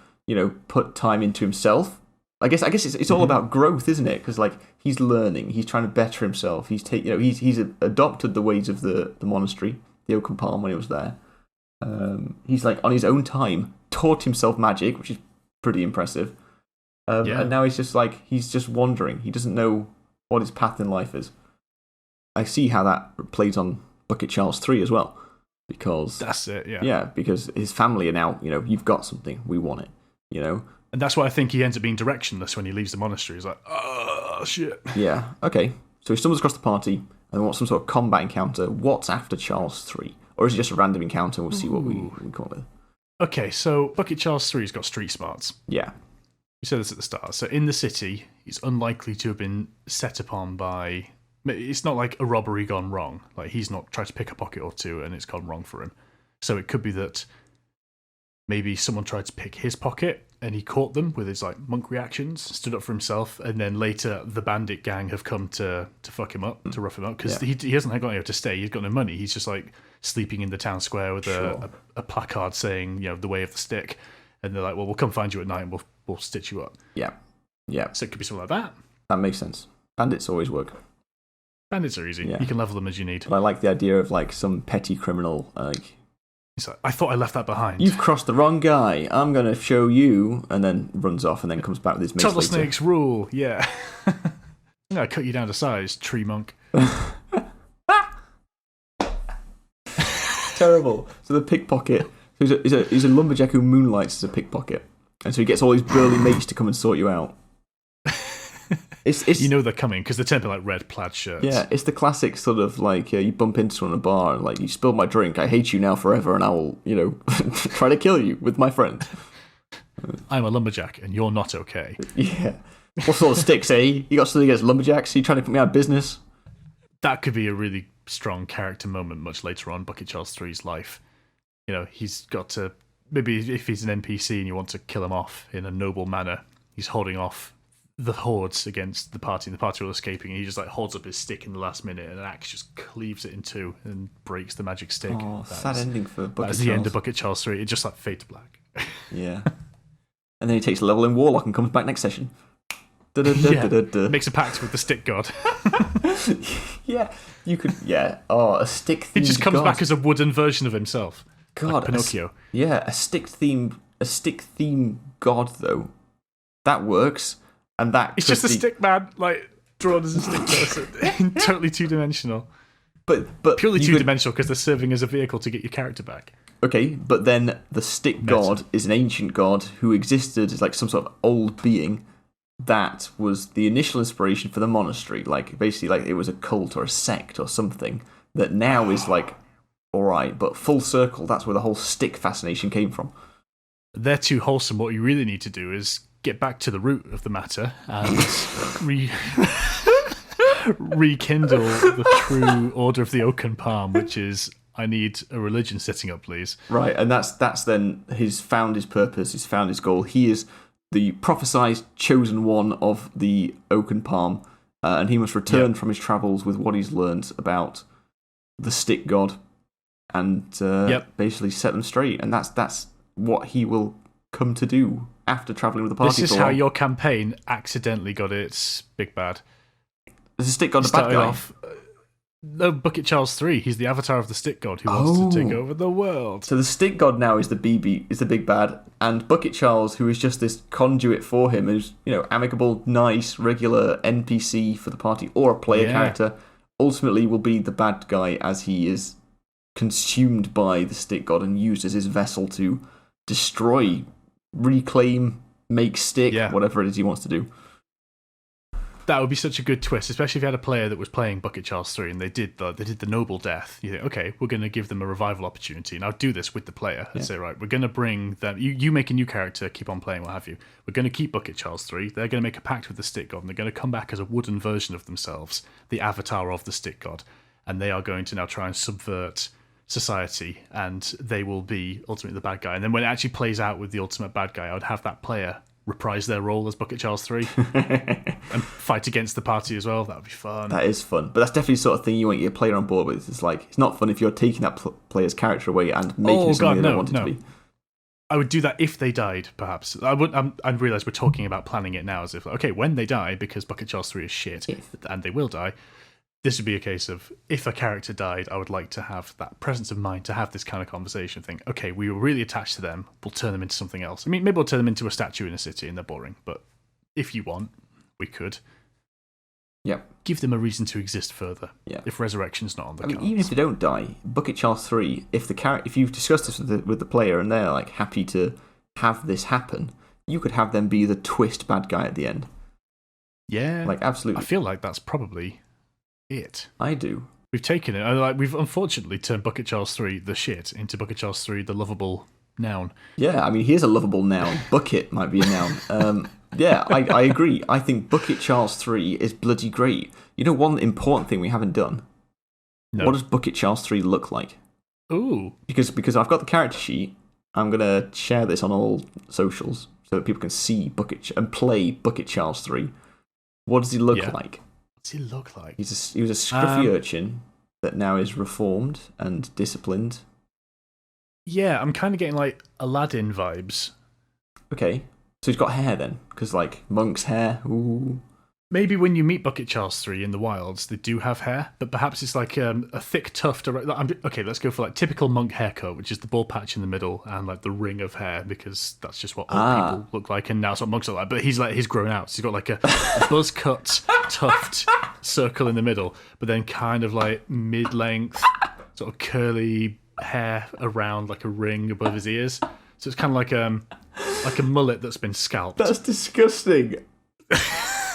put time into himself. I guess it's all about growth, isn't it? Because like he's learning, he's trying to better himself. He's he's adopted the ways of the monastery, the Oaken Palm when he was there. He's like on his own time taught himself magic, which is pretty impressive. And now he's just wandering. He doesn't know what his path in life is. I see how that plays on Bucket Charles 3 as well, because that's it. Yeah, because his family are now, you've got something, we want it, And that's why I think he ends up being directionless when he leaves the monastery. He's like, oh shit. Yeah. Okay. So he stumbles across the party and wants some sort of combat encounter. What's after Charles 3, or is it just a random encounter? We'll see what we come up with. Okay, so Bucket Charles 3's got street smarts. Yeah. We said this at the start. So in the city, he's unlikely to have been set upon by. It's not like a robbery gone wrong. Like, he's not tried to pick a pocket or two and it's gone wrong for him. So it could be that maybe someone tried to pick his pocket and he caught them with his like monk reactions, stood up for himself, and then later the bandit gang have come to fuck him up, to rough him up, because he hasn't got anywhere to stay. He's got no money. He's just like sleeping in the town square with a placard saying, the way of the stick. And they're like, well, we'll come find you at night and we'll stitch you up. Yeah. So it could be something like that. That makes sense. Bandits always work. Bandits are easy. Yeah. You can level them as you need. But I like the idea of like some petty criminal. He's like, I thought I left that behind. You've crossed the wrong guy. I'm going to show you. And then runs off and then comes back with his mace Toddler later. Snake's rule, yeah. I cut you down to size, tree monk. Terrible. So the pickpocket. He's a lumberjack who moonlights as a pickpocket. And so he gets all his burly mates to come and sort you out. It's they're coming because they're temping like red plaid shirts. Yeah, it's the classic sort of like you bump into someone in a bar and like, you spilled my drink, I hate you now forever, and I will, try to kill you with my friend. I'm a lumberjack and you're not okay. Yeah. What sort of sticks, eh? You got something against lumberjacks? Are you trying to put me out of business? That could be a really strong character moment much later on Bucket Charles 3's life. He's got to, maybe if he's an NPC and you want to kill him off in a noble manner, he's holding off the hordes against the party, and the party are all escaping, and he just like holds up his stick in the last minute, and an axe just cleaves it in two and breaks the magic stick. Oh, sad ending for Bucket Charles. That's the end of Bucket Charles 3. It just like fade to black. Yeah. And then he takes a level in Warlock and comes back next session. Makes a pact with the stick god. Yeah, you could. Yeah. Oh, a stick themed. He just comes god. back as a wooden version of himself. God, like Pinocchio. A stick theme god though. That works. And that it's just a stick man, like drawn as a stick person, totally two-dimensional. But purely two-dimensional because they're serving as a vehicle to get your character back. Okay, but then the stick god is an ancient god who existed as like some sort of old being that was the initial inspiration for the monastery. Like basically, like it was a cult or a sect or something that now is like all right, but full circle. That's where the whole stick fascination came from. They're too wholesome. What you really need to do is get back to the root of the matter and rekindle the true Order of the Oaken Palm, which is, I need a religion setting up, please. Right, and that's then he's found his purpose, he's found his goal. He is the prophesized chosen one of the Oaken Palm. and he must return from his travels with what he's learned about the stick god, and basically set them straight. And that's what he will come to do after travelling with the party. This is how your campaign accidentally got its big bad. Is the stick god the bad guy? No, Bucket Charles 3. He's the avatar of the stick god who wants to take over the world. So the stick god now is the big bad, and Bucket Charles, who is just this conduit for him, is amicable, nice, regular NPC for the party or a player character, ultimately will be the bad guy as he is consumed by the stick god and used as his vessel to destroy, reclaim, make stick, whatever it is he wants to do. That would be such a good twist, especially if you had a player that was playing Bucket Charles 3 and they did the noble death. You think, okay, we're going to give them a revival opportunity, and I'll do this with the player and say, right, we're going to bring them. You make a new character, keep on playing, what have you. We're going to keep Bucket Charles 3. They're going to make a pact with the stick god, and they're going to come back as a wooden version of themselves, the avatar of the stick god, and they are going to now try and subvert society, and they will be ultimately the bad guy. And then when it actually plays out with the ultimate bad guy, I would have that player reprise their role as Bucket Charles 3 and fight against the party as well. That would be fun. That is fun, but that's definitely the sort of thing you want your player on board with. It's like, it's not fun if you're taking that player's character away and making something they don't want it to be. I would do that if they died, perhaps. I realise we're talking about planning it now as if, okay, when they die, because Bucket Charles 3 is shit, and they will die, this would be a case of, if a character died, I would like to have that presence of mind to have this kind of conversation. Think, okay, we were really attached to them, we'll turn them into something else. I mean, maybe we'll turn them into a statue in a city and they're boring, but if you want, we could. Give them a reason to exist further. If resurrection's not on the cards. Even if they don't die, Bucket Charles 3, if you've discussed this with the player and they're like happy to have this happen, you could have them be the twist bad guy at the end. Yeah. Like, absolutely. I feel like that's probably it. I do. We've taken it. We've unfortunately turned Bucket Charles 3, the shit, into Bucket Charles 3, the lovable noun. Yeah, I mean, here's a lovable noun. Bucket might be a noun. I agree. I think Bucket Charles 3 is bloody great. You know, one important thing we haven't done? No. What does Bucket Charles 3 look like? Ooh. Because I've got the character sheet, I'm going to share this on all socials so that people can see and play Bucket Charles 3. What does he look like? What's he look like? He was a scruffy urchin that now is reformed and disciplined. Yeah, I'm kind of getting like Aladdin vibes. Okay, so he's got hair then, because like monk's hair. Ooh. Maybe when you meet Bucket Charles 3 in the wilds, they do have hair, but perhaps it's like a thick tuft. Okay, let's go for like typical monk haircut, which is the bald patch in the middle and like the ring of hair, because that's just what old people look like, and now it's what monks look like. But he's grown out, so he's got like a buzz cut tuft circle in the middle, but then kind of like mid-length, sort of curly hair around like a ring above his ears. So it's kind of like a mullet that's been scalped. That's disgusting.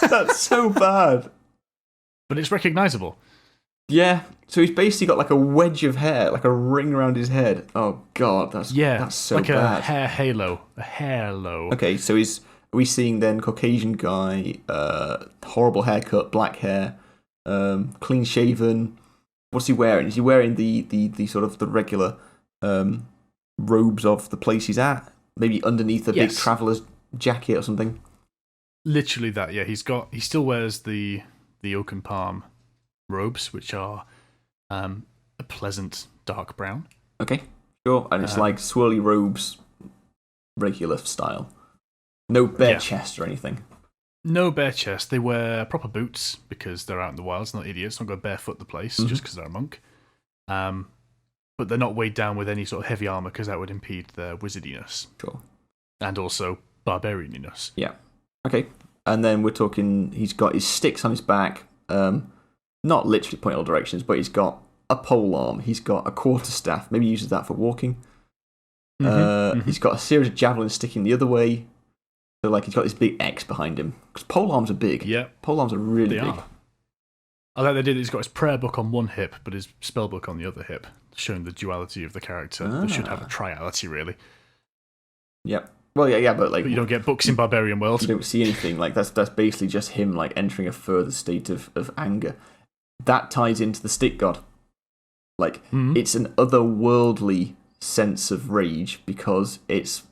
That's so bad. But it's recognisable. Yeah, so he's basically got like a wedge of hair, like a ring around his head. Oh god, that's so like bad. A hair halo, a hairlo. Okay, so are we seeing then Caucasian guy, horrible haircut, black hair, clean shaven? What's he wearing? Is he wearing the sort of the regular robes of the place he's at? Maybe underneath a big traveller's jacket or something? Literally that, yeah. He still wears the oak and palm robes, which are a pleasant dark brown. Okay, sure. And it's like swirly robes, regular style. No bare chest or anything. No bare chest. They wear proper boots because they're out in the wilds, not idiots. Not go barefoot the place just because they're a monk. But they're not weighed down with any sort of heavy armour because that would impede their wizardiness. Sure. And also barbarianiness. Yeah. Okay, and then we're talking, he's got his sticks on his back, not literally pointing all directions, but he's got a pole arm, he's got a quarterstaff, maybe he uses that for walking. He's got a series of javelins sticking the other way, so like he's got this big X behind him, because pole arms are big. Yeah. Pole arms are really big. I like they did. He's got his prayer book on one hip, but his spell book on the other hip, showing the duality of the character. They should have a triality, really. Yep. Well, yeah, but like... But you don't get books in Barbarian World. You don't see anything. Like, that's basically just him, like, entering a further state of anger. That ties into the stick god. Like, it's an otherworldly sense of rage because it's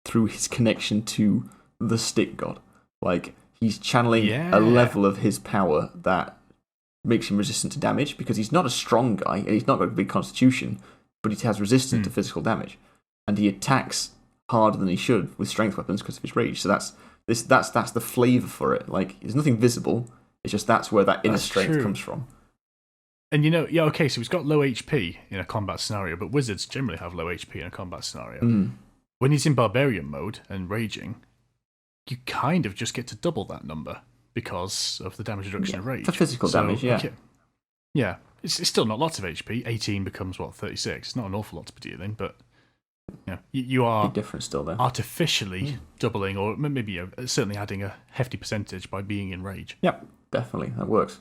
through his connection to the stick god. Like, he's channeling a level of his power that makes him resistant to damage, because he's not a strong guy and he's not got a big constitution, but he has resistance to physical damage, and he attacks harder than he should with strength weapons because of his rage. So that's the flavour for it. Like, there's nothing visible. It's just that's where that inner strength comes from. And so he's got low HP in a combat scenario, but wizards generally have low HP in a combat scenario. When he's in barbarian mode and raging, you kind of just get to double that number because of the damage reduction of rage. For physical damage, yeah. Yeah, it's still not lots of HP. 18 becomes, 36? It's not an awful lot to be dealing, but you are big difference still there. Artificially doubling, or maybe certainly adding a hefty percentage by being in rage. Yep, definitely. That works.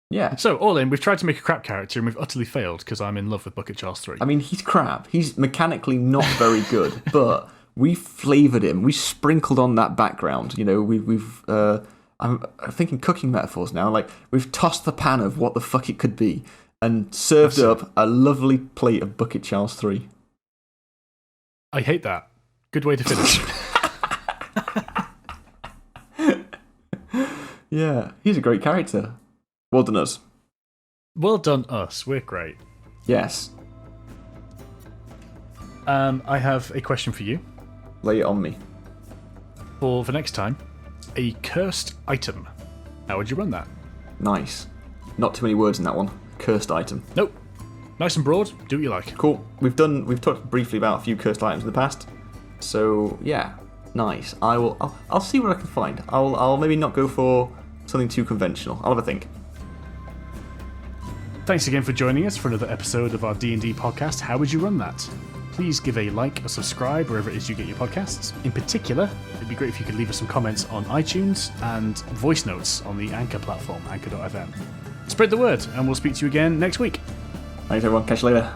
Yeah. So, all in, we've tried to make a crap character and we've utterly failed because I'm in love with Bucket Charles 3. I mean, he's crap. He's mechanically not very good, but we flavoured him. We sprinkled on that background. I'm thinking cooking metaphors now. Like, we've tossed the pan of what the fuck it could be and served up a lovely plate of Bucket Charles 3. I hate that. Good way to finish. Yeah, he's a great character. Well done us. Well done us. We're great. Yes. I have a question for you. Lay it on me. For next time, a cursed item. How would you run that? Nice. Not too many words in that one. Cursed item. Nope. Nice and broad. Do what you like. Cool. We've talked briefly about a few cursed items in the past. So yeah, nice. I'll see what I can find. I'll maybe not go for something too conventional. I'll have a think. Thanks again for joining us for another episode of our D&D podcast, How Would You Run That? Please give a like or subscribe wherever it is you get your podcasts. In particular, it'd be great if you could leave us some comments on iTunes and voice notes on the Anchor platform, anchor.fm. Spread the word, and we'll speak to you again next week. Thanks everyone, catch you later.